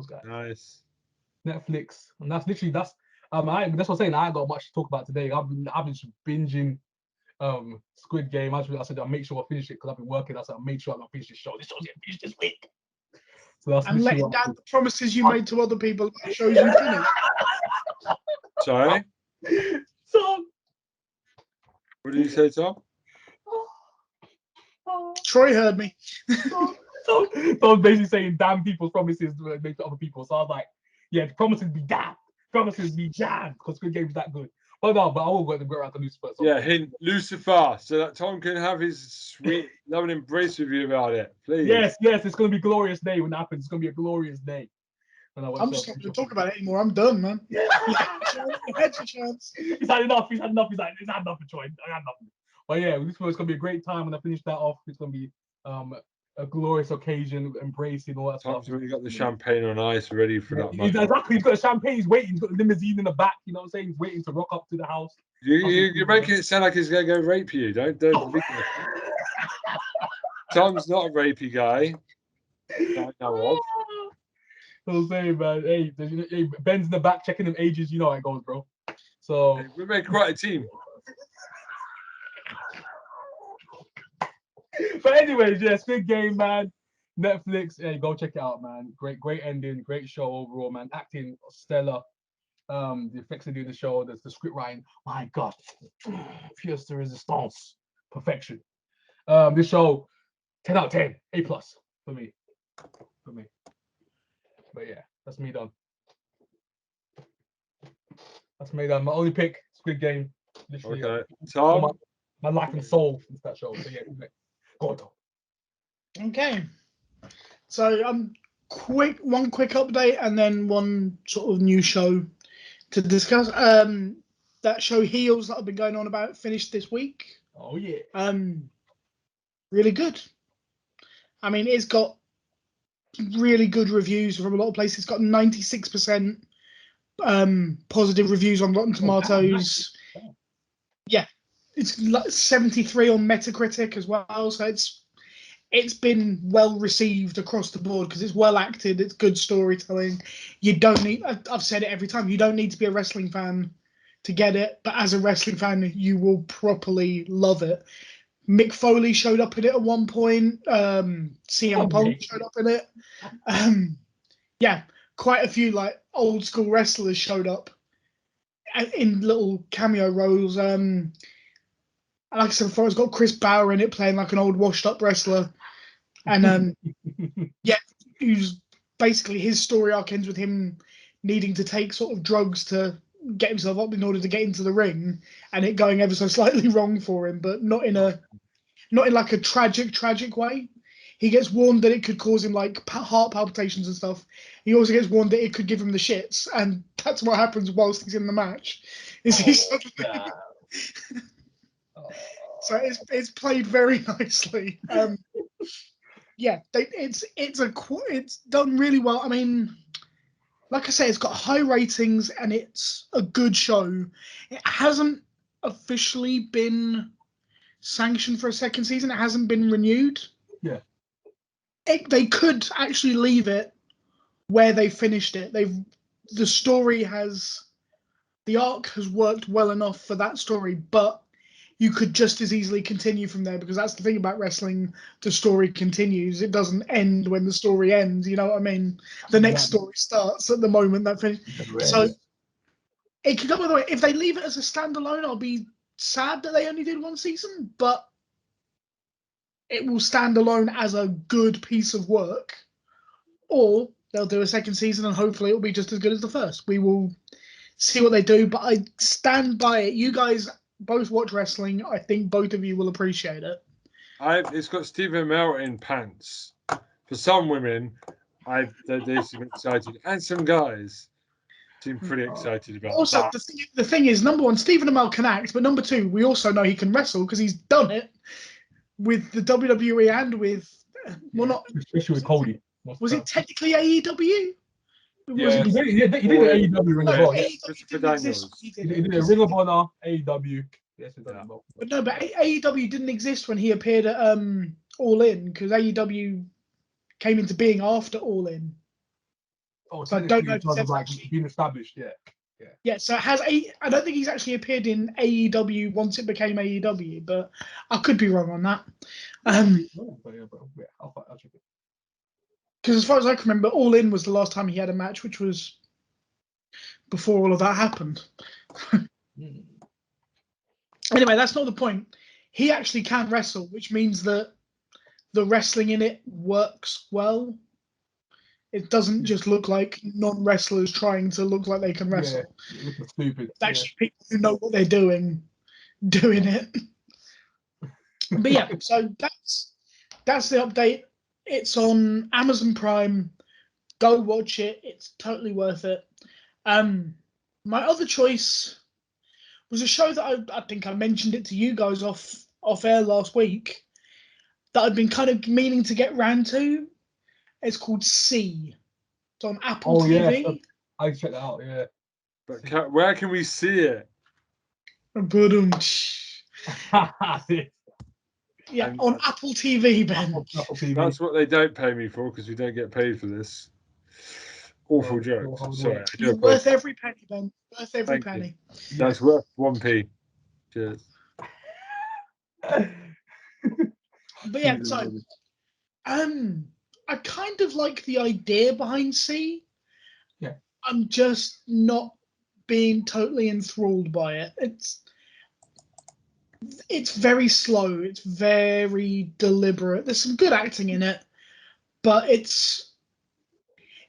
Guys. Nice. Netflix, and that's what I'm saying. I ain't got much to talk about today. I've been binging Squid Game. I said I'll make sure I finish it because I've been working. I said I'll make sure I'll finish this show. This show's getting finished this week. So that's and letting down the promises you made to other people about shows you finished. Sorry. So. What did you say, Tom? Troy heard me. So I was basically saying damn people's promises to make to other people. So I was like, yeah, the promises be damned. Promises be jammed because Squid Game is that good. But I will go around to Lucifer. So yeah, hint Lucifer, so that Tom can have his sweet loving embrace with you about it, please. Yes, it's going to be a glorious day when it happens. It's going to be a glorious day. I'm just not going to talk about it anymore. I'm done, man. Heads a chance. He's had enough. He's had enough of choice. I had enough. But yeah, this was going to be a great time when I finish that off. It's going to be a glorious occasion, embracing all that Tom's stuff. already got the champagne on ice ready for that. Exactly. He's got a champagne. He's waiting. He's got the limousine in the back. You know what I'm saying? He's waiting to rock up to the house. You're making it sound like he's going to go rape you. Don't. Tom's not a rapey guy. I know of. I'm saying, man. Hey, Ben's in the back checking them ages. You know how it goes, bro. So we made quite a team. But anyways, yeah, Squid Game, man. Netflix, hey, go check it out, man. Great ending, great show overall, man. Acting stellar. The effects they do in the show, there's the script writing. My God, pièce de résistance, perfection. This show, 10 out of 10, A+ for me. But yeah, that's me done. My only pick, Squid Game. Literally, okay, Tom. My life and soul is that show. So yeah, go on, Tom. Okay. So one quick update and then one sort of new show to discuss. That show Heels that I've been going on about finished this week. Oh yeah. Really good. I mean, it's got really good reviews from a lot of places. It's got 96% positive reviews on Rotten Tomatoes. Yeah, it's 73 on Metacritic as well. So it's been well received across the board because it's well acted. It's good storytelling. You don't need. I've said it every time. You don't need to be a wrestling fan to get it, but as a wrestling fan, you will properly love it. Mick Foley showed up in it at one point. CM Punk showed up in it. Yeah, quite a few like old school wrestlers showed up in little cameo roles. Like I said before, it's got Chris Bauer in it playing like an old washed up wrestler. And yeah, who's basically his story arc ends with him needing to take sort of drugs to get himself up in order to get into the ring, and it going ever so slightly wrong for him, but not in a not in like a tragic way. He gets warned that it could cause him like heart palpitations and stuff. He also gets warned that it could give him the shits, and that's what happens whilst he's in the match. So it's played very nicely. Yeah, it's done really well. I mean, like I say, it's got high ratings and it's a good show. It hasn't officially been sanctioned for a second season. It hasn't been renewed. Yeah. They could actually leave it where they finished it. The arc has worked well enough for that story, but you could just as easily continue from there, because that's the thing about wrestling. The story continues. It doesn't end when the story ends. You know what I mean? The next story starts at the moment that finishes. So it could go by the way. If they leave it as a standalone, I'll be sad that they only did one season, but it will stand alone as a good piece of work. Or they'll do a second season and hopefully it'll be just as good as the first. We will see what they do, but I stand by it. You guys both watch wrestling. I think both of you will appreciate it. It's got Stephen Amell in pants. For some women, they seem excited, and some guys seem pretty excited about also, that. The thing is, number one, Stephen Amell can act, but number two, we also know he can wrestle because he's done it with the WWE and with especially with Cody. Was it technically AEW? Yeah, he did AEW Ring of Honor. Christopher Daniels. He did a Ring of Honor, AEW. Yes, but no, but AEW didn't exist when he appeared at All In, because AEW came into being after All In. Oh, so I don't know if it's like been established yet. Yeah, so it has I don't think he's actually appeared in AEW once it became AEW, but I could be wrong on that. Because as far as I can remember, All In was the last time he had a match, which was before all of that happened. Anyway, that's not the point. He actually can wrestle, which means that the wrestling in it works well. It doesn't just look like non-wrestlers trying to look like they can wrestle. Yeah, it's stupid. It's actually people who know what they're doing it. But yeah, so that's the update. It's on Amazon Prime. Go watch it. It's totally worth it. My other choice was a show that I think I mentioned it to you guys off air last week that I'd been kind of meaning to get round to. It's called C. It's on Apple TV. Yeah, I checked that out. Yeah. But where can we see it? Yeah, on Apple TV, Ben. Apple TV. That's what they don't pay me for, because we don't get paid for this. Awful joke. Sorry. You're worth every penny, Ben. Worth every penny. That's worth 1p. Cheers. But yeah, so I kind of like the idea behind C. Yeah. I'm just not being totally enthralled by it. It's very slow. It's very deliberate. There's some good acting in it, but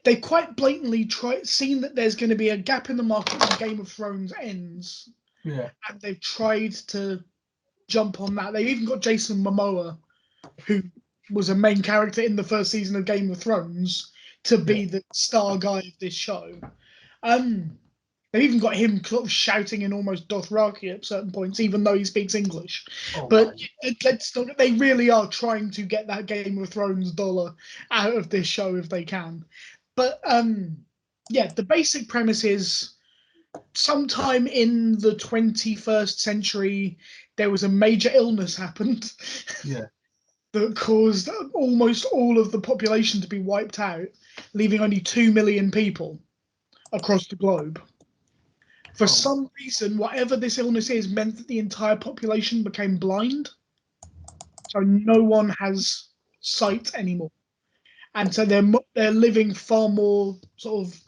they quite blatantly seen that there's going to be a gap in the market when Game of Thrones ends. Yeah. And they've tried to jump on that. They've even got Jason Mamoa, who was a main character in the first season of Game of Thrones, to be the star guy of this show. They've even got him sort of shouting in almost Dothraki at certain points, even though he speaks English. But they really are trying to get that Game of Thrones dollar out of this show if they can. But the basic premise is sometime in the 21st century, there was a major illness happened. Yeah. That caused almost all of the population to be wiped out, leaving only 2 million people across the globe. For some reason, whatever this illness is, meant that the entire population became blind. So no one has sight anymore. And so they're living far more sort of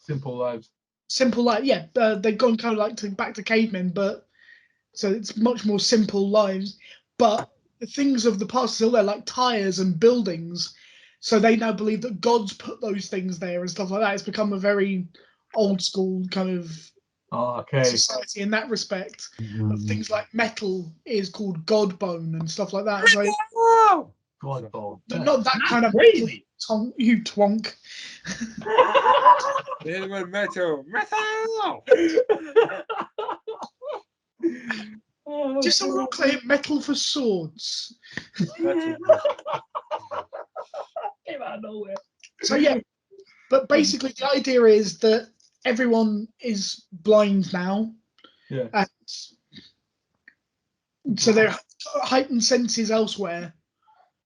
simple lives. Simple life, yeah. They've gone kind of like back to cavemen, but so it's much more simple lives. But the things of the past still there, like tires and buildings. So they now believe that God's put those things there and stuff like that. It's become a very old school kind of Okay. society in that respect. Of things like metal is called God bone and stuff like that. So God, not that kind of crazy. You twonk. Metal. Just so we're all clear, metal for swords. Metal. Came out of nowhere. So yeah, but basically the idea is that everyone is blind now. Yeah. And so there are heightened senses elsewhere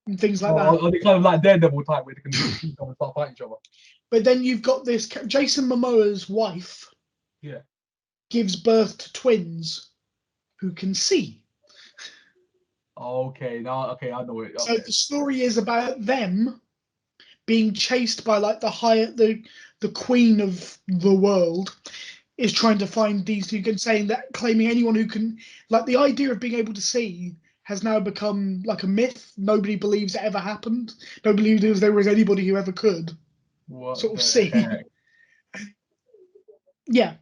and things like that. Are they kind of like Daredevil type where they can see each other and start fighting each other? But then you've got this Jason Momoa's wife. Yeah. Gives birth to twins who can see. Okay, now I know it. So Okay. the story is about them being chased by like the queen of the world is trying to find these two, and saying that claiming anyone who can, like, the idea of being able to see has now become like a myth. Nobody believes it ever happened. Nobody believes there was anybody who ever could sort of see. Heck? Yeah.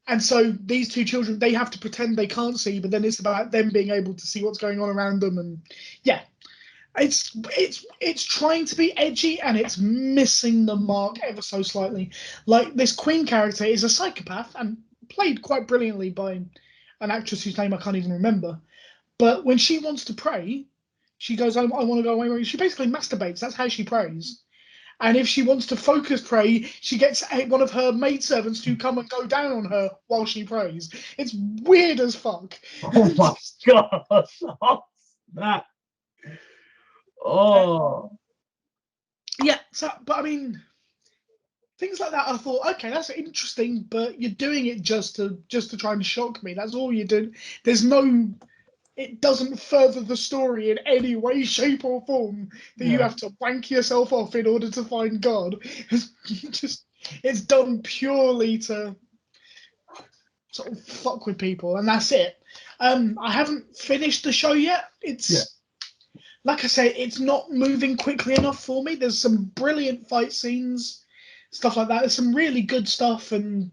And so these two children, they have to pretend they can't see, but then it's about them being able to see what's going on around them. And yeah, it's trying to be edgy and it's missing the mark ever so slightly. Like, this Queen character is a psychopath and played quite brilliantly by an actress whose name I can't even remember. But when she wants to pray, she goes, I want to go away. She basically masturbates. That's how she prays. And if she wants to focus pray, she gets one of her maidservants to come and go down on her while she prays. It's weird as fuck. Oh my gosh. That. Oh. Yeah, so, but I mean, things like that, I thought, okay, that's interesting, but you're doing it just to try and shock me. That's all you do. There's no... It doesn't further the story in any way, shape, or form that you have to wank yourself off in order to find God. It's done purely to sort of fuck with people, and that's it. I haven't finished the show yet. Like I say, it's not moving quickly enough for me. There's some brilliant fight scenes, stuff like that. There's some really good stuff, and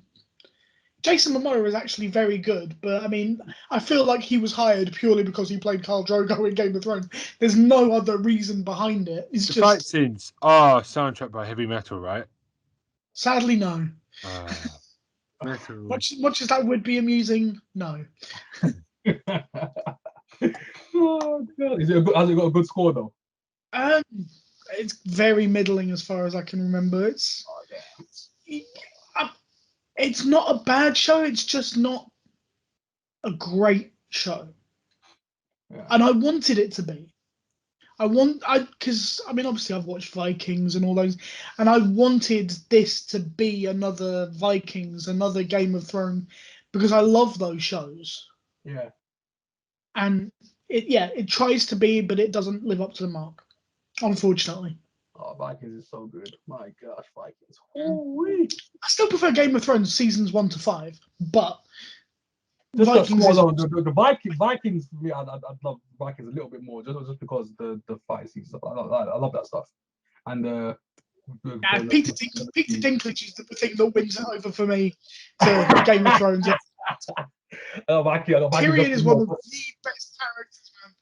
Jason Mamoa is actually very good, but I mean, I feel like he was hired purely because he played Khal Drogo in Game of Thrones. There's no other reason behind it. It's just fight scenes are soundtrack by heavy metal, right? Sadly, no. Metal. Much as that would be amusing, no. Oh God! Has it got a good score though? It's very middling as far as I can remember. It's not a bad show. It's just not a great show, and I wanted it to be. Because I mean, obviously I've watched Vikings and all those, and I wanted this to be another Vikings, another Game of Thrones, because I love those shows. Yeah. And it tries to be, but it doesn't live up to the mark, unfortunately. Oh, Vikings is so good. My gosh, Vikings. Holy. I still prefer Game of Thrones seasons 1 to 5, but just Vikings the Vikings. Yeah, I'd love Vikings a little bit more, just because the fight scenes stuff. I love that stuff. And Peter Dinklage is the thing that wins it over for me to Game of Thrones. Tyrion is one of the best characters, man.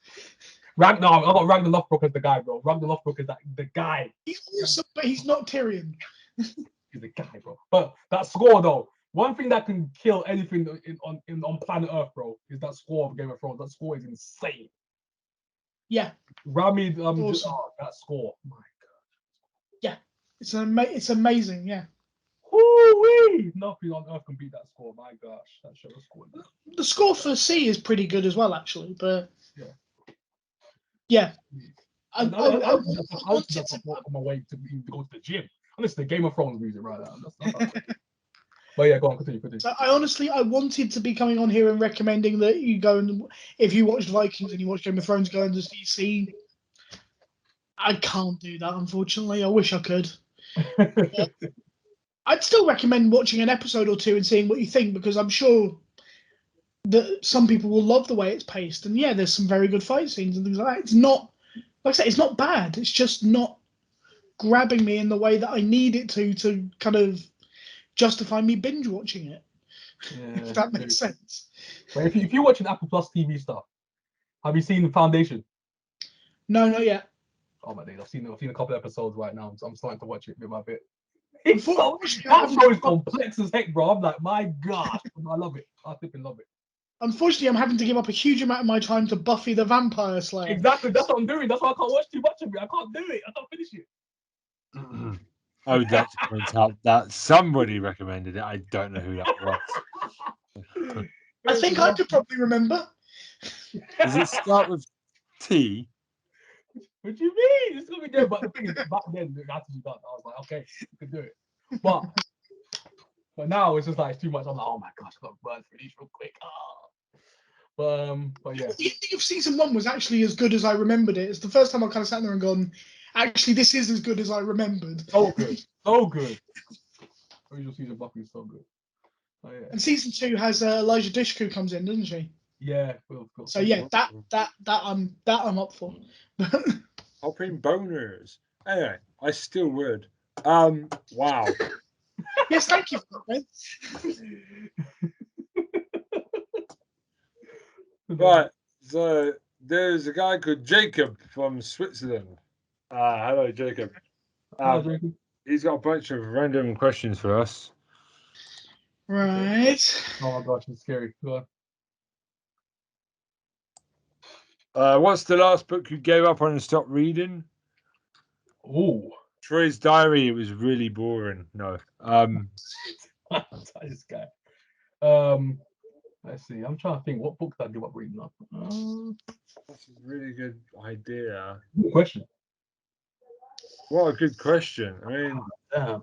Ragnar, I got Ragnar Lothbrok as the guy, bro. Ragnar Lothbrok is the guy. He's awesome, but he's not Tyrion. He's the guy, bro. But that score, though, one thing that can kill anything on planet Earth, bro, is that score of Game of Thrones. That score is insane. Yeah. Rami, awesome. That score, my God. Yeah, it's amazing. Yeah. Woo-wee! Nothing on Earth can beat that score. My gosh, that show was scored. The score for C is pretty good as well, actually. But yeah. I wanted to on my way to go to the gym. Honestly, Game of Thrones music right now. But yeah, go on, continue. So I wanted to be coming on here and recommending that you go, and if you watched Vikings and you watched Game of Thrones, go into DC. I can't do that, unfortunately. I wish I could. I'd still recommend watching an episode or two and seeing what you think, because I'm sure that some people will love the way it's paced. And yeah, there's some very good fight scenes and things like that. It's not, like I say, it's not bad. It's just not grabbing me in the way that I need it to kind of justify me binge watching it. If that makes sense. But if you're watching Apple Plus TV stuff, have you seen The Foundation? No, not yet. Oh my days, I've seen a couple episodes right now. So I'm starting to watch it bit by bit. That show is complex as heck, bro. I'm like, my gosh, I love it. I flipping love it. Unfortunately, I'm having to give up a huge amount of my time to Buffy the Vampire Slayer. Exactly, that's what I'm doing. That's why I can't watch too much of it. I can't do it. I can't finish it. I would like to point out that somebody recommended it. I don't know who that was. I think I could probably remember. Does it start with T? What do you mean? It's gonna be there, but the thing is, back then it had to be done. I was like, okay, you can do it. But now it's just like it's too much. I'm like, oh my gosh, I got to burn through these real quick. But yeah. The ending of season 1 was actually as good as I remembered it. It's the first time I kind of sat there and gone, actually, this is as good as I remembered. So good, so good. Original season Buffy is so good. Oh, yeah. And season 2 has Elijah Dushku comes in, doesn't she? Yeah. So yeah, that I'm up for. Popping boners. Anyway, I still would. Wow. Yes, thank you for that, Right, so there's a guy called Jacob from Switzerland. Hello, Jacob. Hello, Jacob. He's got a bunch of random questions for us. Right. Oh my gosh, it's scary. Go on. What's the last book you gave up on and stopped reading? Oh. Troy's Diary. It was really boring. No. This guy. Let's see. I'm trying to think what book did I give up reading up. That's a really good idea. Good question. What a good question. I mean, Damn.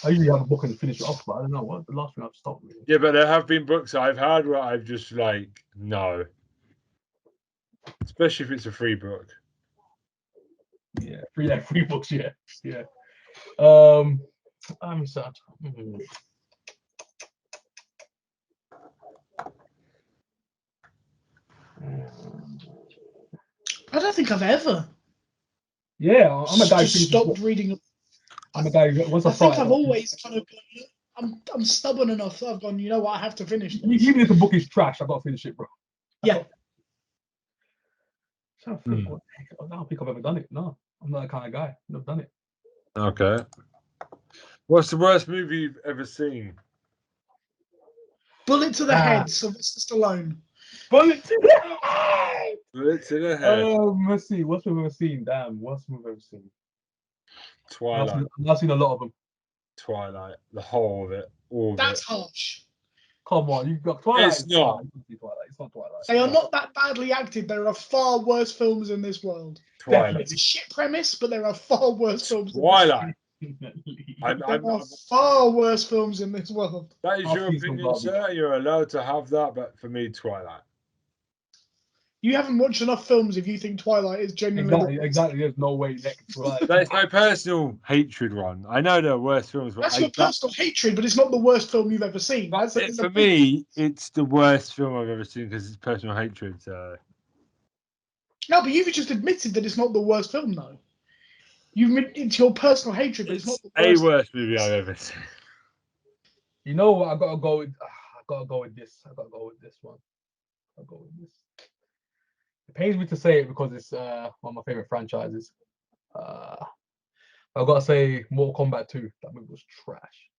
I usually have a book and finish it off, but I don't know what the last thing I've stopped reading. Yeah, but there have been books I've had where I've just like no. Especially if it's a free book. Yeah, free books. Yeah. I'm sad. I don't think I've ever. Yeah, I'm a guy who just stopped reading. I'm a guy who once I think I've always kind of. I'm stubborn enough that I've gone. You know what? I have to finish this. Even if the book is trash, I've got to finish it, bro. Yeah. I don't think I've ever done it. No, I'm not that kind of guy. I've never done it. Okay. What's the worst movie you've ever seen? Bullet to the Head, Sylvester Stallone. Bullet to the head. Bullet to the head. Let's see. What's we've ever seen? Damn, what's we've ever seen? Twilight. I've seen a lot of them. Twilight. The whole of it. All of That's it. harsh. Come on, you've got Twilight. It's not. It's not Twilight. They are not that badly acted. There are far worse films in this world. Twilight. It's a shit premise, but there are far worse films. Twilight. There are far worse films in this world. That is your opinion, sir. You're allowed to have that, but for me, Twilight. You haven't watched enough films if you think Twilight is genuinely exactly. There's no way next Twilight. That's my personal hatred one. I know there are worse films, but that's your personal hatred, but it's not the worst film you've ever seen. For me, it's the worst film I've ever seen because it's personal hatred. So. No, but you've just admitted that it's not the worst film, though. It's your personal hatred, but it's not the worst movie I've ever seen. You know what? I gotta go with this. I gotta go with this one. I'll go with this. It pains me to say it because it's one of my favorite franchises. I've got to say Mortal Kombat 2. That movie was trash.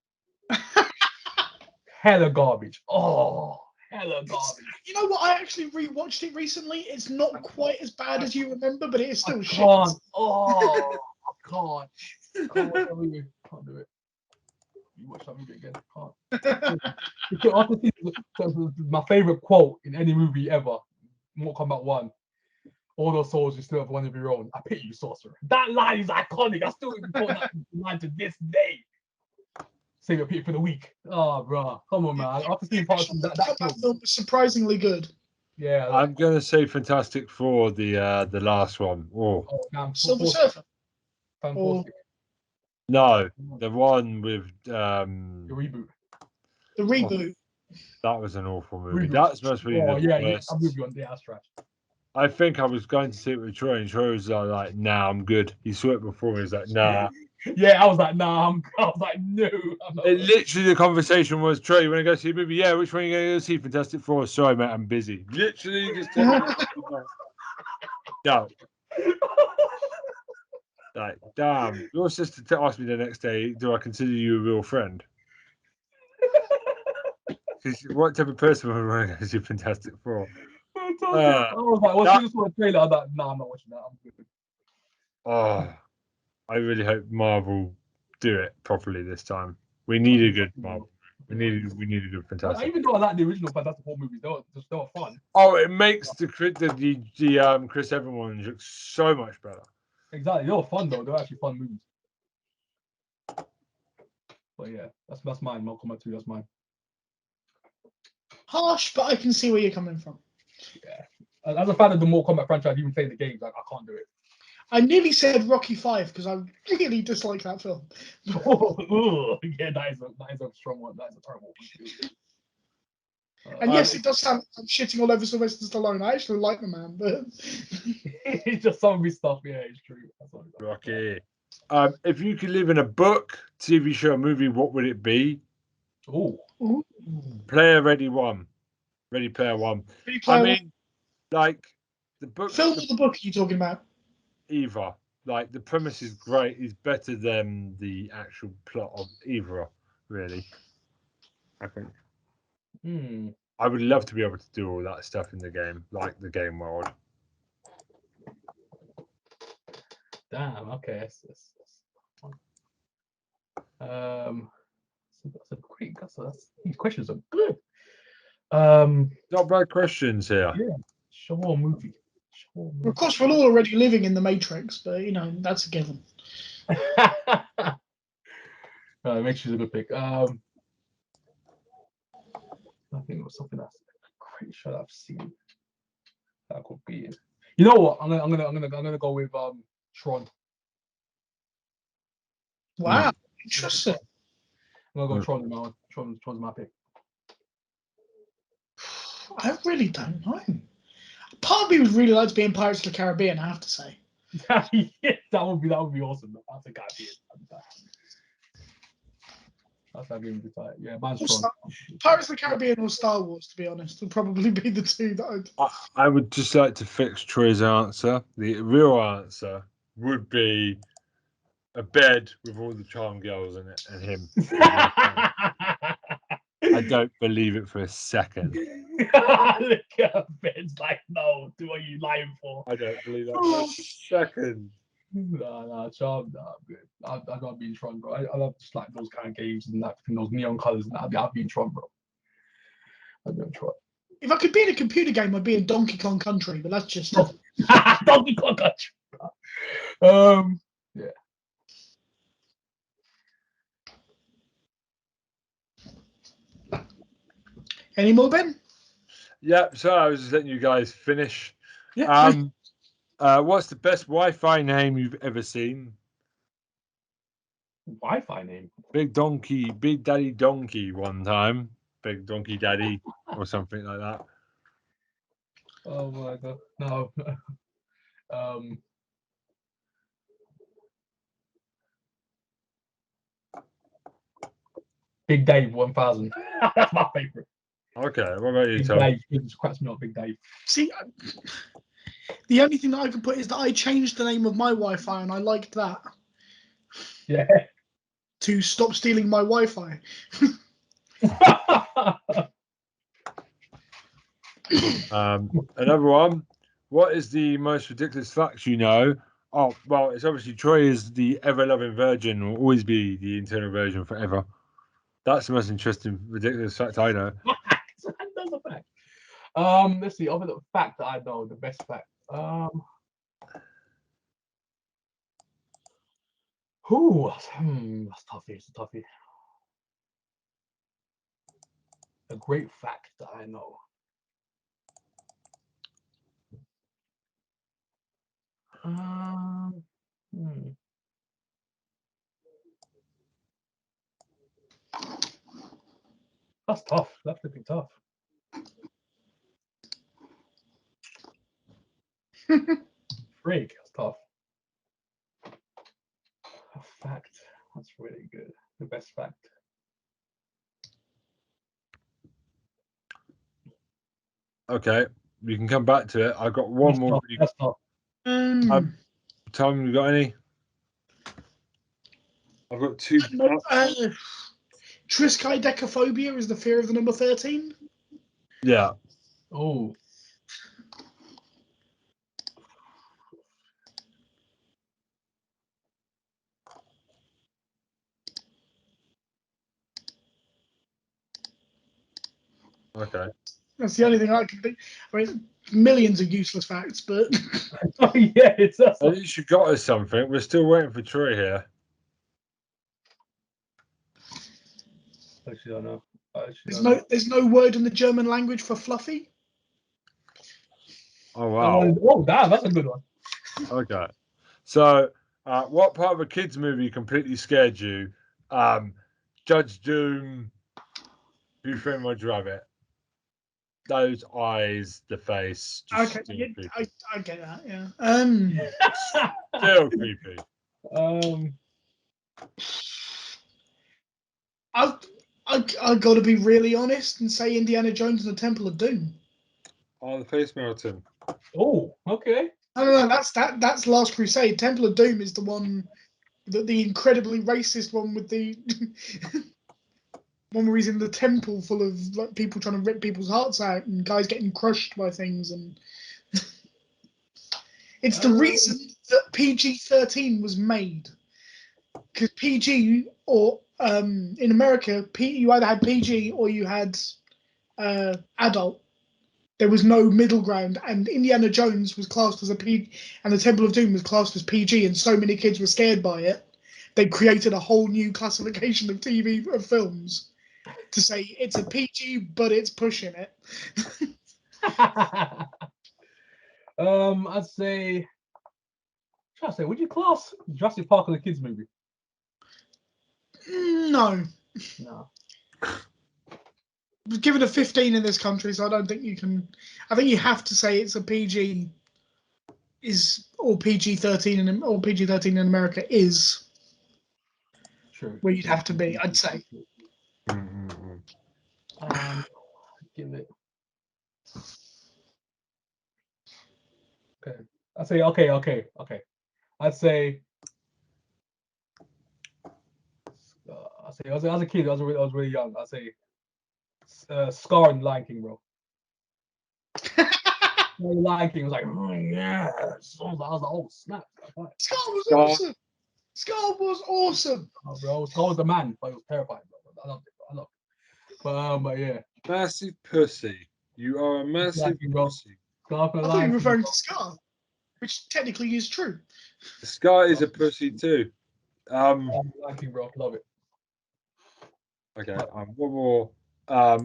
Hella garbage. Oh, hella garbage. You know what? I actually rewatched it recently. It's not quite as bad as you remember, but it is still shit. Oh, I can't. Can't do it. You watch that movie again. Can't. My favorite quote in any movie ever. Mortal Kombat 1. All those souls you still have one of your own. I pity you, sorcerer. That line is iconic. I still quote that line to this day. Save your pity for the week. Oh, bro, come on, man. After seeing parts of that film was surprisingly good. Yeah, I'm gonna say Fantastic Four, the last one. Oh damn, Silver Surfer. Fantastic. No, the one with The reboot. The reboot. That was an awful movie. That's supposed to be the worst. That movie on that's trash. I think I was going to see it with Troy, and Troy was like, "Nah, I'm good." He saw it before me. He was like, "Nah." Yeah, I was like, nah. I was like, no. Literally, the conversation was, "Troy, you want to go see a movie? Yeah, which one are you going to go see? Fantastic Four." Sorry, mate, I'm busy. Literally, just 10 minutes. No. Like, damn. Your sister asked me the next day, "Do I consider you a real friend?" What type of person would want to go see Fantastic Four? I was like, well, she just want a trailer. I was like, nah, I'm not watching that. I'm good. Oh, I really hope Marvel do it properly this time. We need a good Marvel. We need a good Fantastic. Even though I like the original Fantastic Four movies, they were fun. Oh, it makes the Chris Evans ones look so much better. Exactly, they were fun though. They were actually fun movies. But yeah, that's mine. Mortal Kombat 2, that's mine. Harsh, but I can see where you're coming from. Yeah, as a fan of the Mortal Kombat franchise, even playing the games, I can't do it. I nearly said Rocky 5 because I really dislike that film. Yeah, that is a strong one. That is a terrible one. And yes, it does sound like I'm shitting all over Sylvester Stallone. I actually like the man, but it's just some of his stuff. Yeah, it's true. Rocky. If you could live in a book, TV show, movie, what would it be? Oh, Player Ready One. Ready Player One. I mean, like the book. Film or the book are you talking about? Either. Like the premise is great. It's better than the actual plot of either. Really, I think. I would love to be able to do all that stuff in the game, like the game world. Damn. Okay. That's a great. These questions are good. Not bad questions here. Yeah. Show or movie. Of course, we're all already living in the Matrix, but you know that's a given. No, Matrix is a good pick. I think it was something that's a great show I've seen. That could be it. You know what? I'm gonna go with Tron. Wow, interesting. I'm gonna go Tron now. Tron's my pick. I really don't know. Part of me would really like to be in Pirates of the Caribbean. I have to say. Yeah, that would be awesome. That's a Caribbean. That's how game tight. Yeah, mine's Tron. Pirates of the Caribbean or Star Wars, to be honest, would probably be the two that I would just like to fix Troy's answer. The real answer would be a bed with all the charm girls in it and him. I don't believe it for a second. Look at Ben's like, no, what are you lying for? I don't believe that for a second. No, charm, good. I gotta be in Tron, bro. I love just like those kind of games and that and those neon colors and that. I'd be in Tron, bro. I'd be in Tron. If I could be in a computer game, I'd be in Donkey Kong Country, but that's just Donkey Kong Country. Yeah. Any more, Ben? Yeah, so I was just letting you guys finish. Yeah. What's the best Wi-Fi name you've ever seen? Wi-Fi name? Big Daddy Donkey one time. Big Donkey Daddy or something like that. Oh my god. No. Big Dave 1000. That's my favorite. Okay, what about you, Big Tom? Dave. He just cracks me up, Big Dave. See, the only thing that I can put is that I changed the name of my Wi-Fi, and I liked that. Yeah. To stop stealing my Wi-Fi. Another one. What is the most ridiculous fact you know? Oh, well, it's obviously Troy is the ever-loving virgin, will always be the eternal virgin forever. That's the most interesting, ridiculous fact I know. That's a fact. Let's see. Other the fact that I know, the best fact. That's tough. It's a toughie. A great fact that I know. That's tough. That's gonna be tough. Freak, that's tough. A fact. That's really good. The best fact. Okay, you can come back to it. I got one That's more. tough. That's tough. Tom, you got any? I've got two. Triskaidekaphobia is the fear of the number 13. Yeah. Oh. Okay. That's the only thing I can think. I mean, millions of useless facts, but Oh yeah, it's At least you got us something. We're still waiting for Troy here. Actually, I don't know. there's no word in the German language for fluffy. Oh wow. Oh damn, that's a good one. Okay. So, what part of a kids' movie completely scared you? Judge Doom, Who Framed Roger Rabbit. Those eyes, the face. Just Okay, yeah, I get that. Yeah. Still creepy. I've got to be really honest and say Indiana Jones and the Temple of Doom. Oh, the face melting. Oh, okay. No, that's Last Crusade. Temple of Doom is the one, the incredibly racist one with the one where he's in the temple full of like people trying to rip people's hearts out and guys getting crushed by things, and it's the reason that PG-13 was made, because PG or in America, you either had PG or you had adult. There was no middle ground, and Indiana Jones was classed as a PG, and the Temple of Doom was classed as PG, and so many kids were scared by it, they created a whole new classification of films to say it's a PG, but it's pushing it. I'd say. Would you class Jurassic Park as a kids movie? No. Given a 15 in this country, so I don't think you can. I think you have to say it's a PG, or PG-13 or PG-13 in America is. True. Where you'd have to be, I'd say. Give it. Okay. I'd say okay. I'd say. As a kid, I was really young. I'd say Scar and Lion King, bro. Lion King was like, oh yeah. I was like, oh snap. Scar was awesome. Scar was awesome. Oh, bro, Scar was the man, but it was terrifying, bro. I loved it. But yeah. Massive pussy. You are a massive pussy. I thought you were referring to Scar, which technically is true. Scar is a pussy too. Lion King, bro, love it. Okay. One more.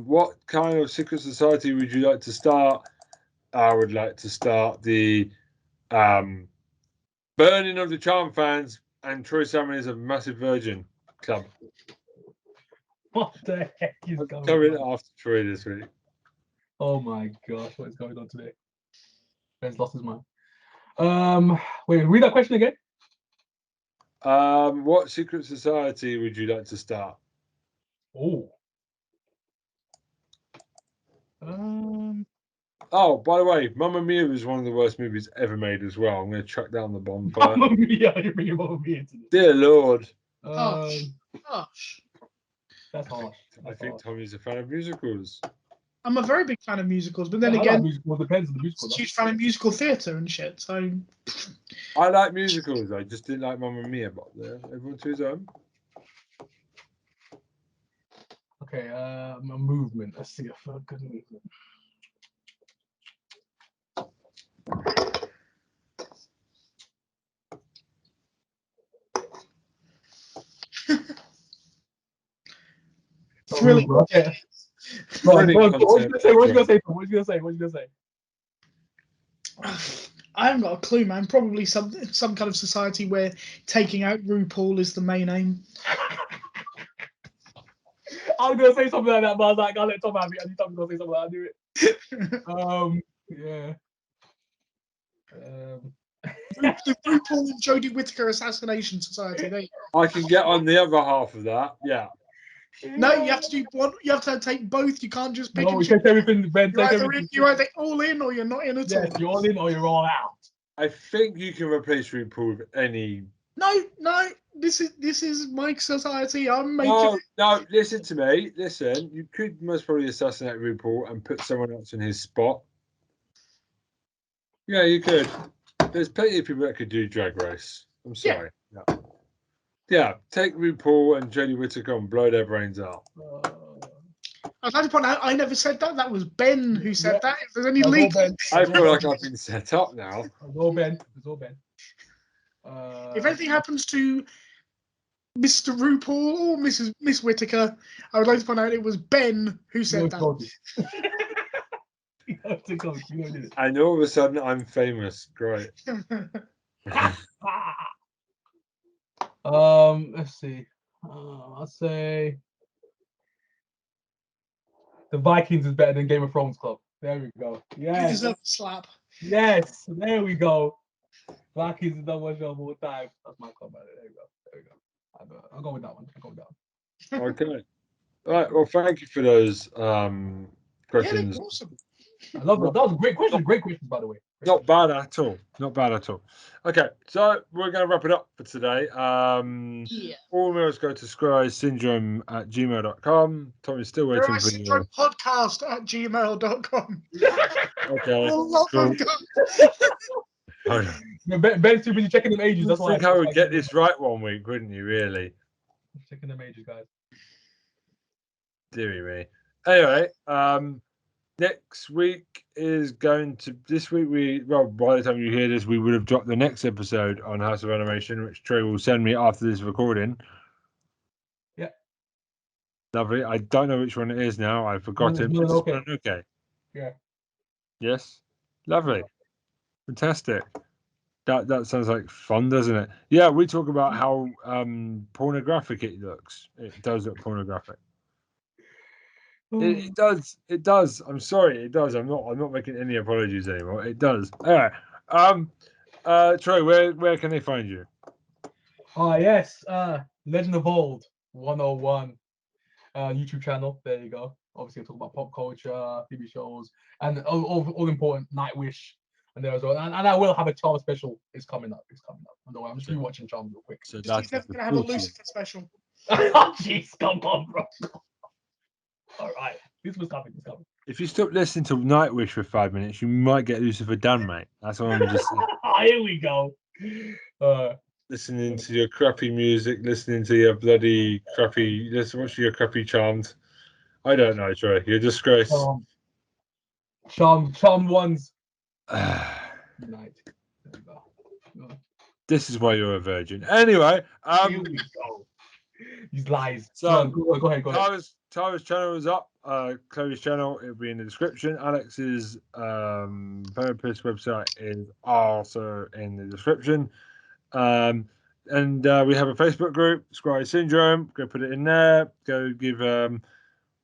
What kind of secret society would you like to start? I would like to start the Burning of the Charm fans and Troy Salmon is a massive virgin club. What the heck is going coming on? after Troy this week? Oh my gosh, what is going on today? Ben's lost his mind. Wait, read that question again. What secret society would you like to start? Oh, by the way, Mamma Mia was one of the worst movies ever made as well. I'm going to track down the bonfire. Mamma Mia, you're bringing Mamma Mia into this. Dear Lord. Harsh. That's harsh. I think Tommy's a fan of musicals. I'm a very big fan of musicals, but then again, like musicals, depends on the musical. I'm a huge fan of musical theatre and shit. So I like musicals. I just didn't like Mamma Mia, but everyone to his own. Okay, a movement. Let's see a good movement. thrilling. Okay. What you gonna say? I haven't got a clue, man. Probably some kind of society where taking out RuPaul is the main aim. I was gonna say something like that, but I was like, I'll let Tom have it. I knew Tom was gonna say something like that. I knew it. Yeah. The RuPaul and Jodie Whittaker Assassination Society. There you I can get on the other half of that. Yeah. No, you have to do one. You have to take both. You can't just pick. No, we take everything, Ben. You're Take either, everything. you're either all in or you're not in at all. Yes, you're all in or you're all out. I think you can replace RuPaul with any. No. This is my society. I'm making. No. Listen to me. Listen. You could most probably assassinate RuPaul and put someone else in his spot. Yeah, you could. There's plenty of people that could do Drag Race. I'm sorry. Yeah. Take RuPaul and Jodie Whittaker and blow their brains out. I'd like to point out, I never said that. That was Ben who said that. If there's any leaks, I feel like I've been set up now. It's all Ben. If anything happens to Mr. RuPaul or Miss Whittaker, I would like to point out it was Ben who said that. And all of a sudden, I'm famous. Great. Let's see. I'll say the Vikings is better than Game of Thrones Club. There we go. You deserve a slap. Yes, there we go. Vikings is the one show of all time. That's my club. There we go. I'll go with that one. Okay. All right. Well, thank you for those questions. Yeah, awesome. I love that. That was a great question. Great question, by the way. Not bad at all. Okay, so we're going to wrap it up for today. All emails go to squireysyndrome@gmail.com. Tommy's still waiting for you. Podcast@gmail.com. Okay. Cool. Ben's too busy checking them ages. That's why I think I would get this right one week, wouldn't you, really? Checking them ages, guys. Deary me. Anyway, next week is going to. This week, by the time you hear this, we would have dropped the next episode on House of Animation, which Trey will send me after this recording. Yeah. Lovely. I don't know which one it is now. I've forgotten. Okay. Yeah. Yes. Lovely. Fantastic. That sounds like fun, doesn't it? Yeah, we talk about how pornographic it looks. It does look pornographic. It does. I'm sorry, it does. I'm not making any apologies anymore. It does. All right. Troy, where can they find you? Yes. Legend of Old 101 YouTube channel. There you go. Obviously I talk about pop culture, TV shows, and all important Nightwish. And there as well. And I will have a Charm special. It's coming up. On the way. I'm just rewatching Charm real quick. So he's never gonna have a Lucifer special. Oh jeez, come on, bro. All right. This was coming. If you stop listening to Nightwish for 5 minutes, you might get Lucifer done, mate. That's what I'm just saying. Here we go. Listening to your crappy music, listening to your bloody crappy. Watching your crappy Charmed. I don't know, Troy. You're a disgrace. Charm ones. Night. There we go. This is why you're a virgin. Anyway, here we go. These lies. So go ahead. Tara's channel is up. Chloe's channel, it'll be in the description. Alex's therapist website is also in the description. And we have a Facebook group, Squirey Syndrome. Go put it in there. Go give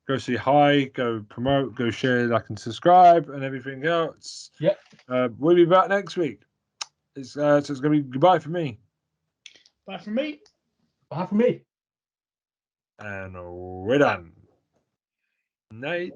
go say hi, go promote, go share, like and subscribe, and everything else. Yep. We'll be back next week. So it's gonna be goodbye for me. Bye from me. Bye from me. And we're done. Night.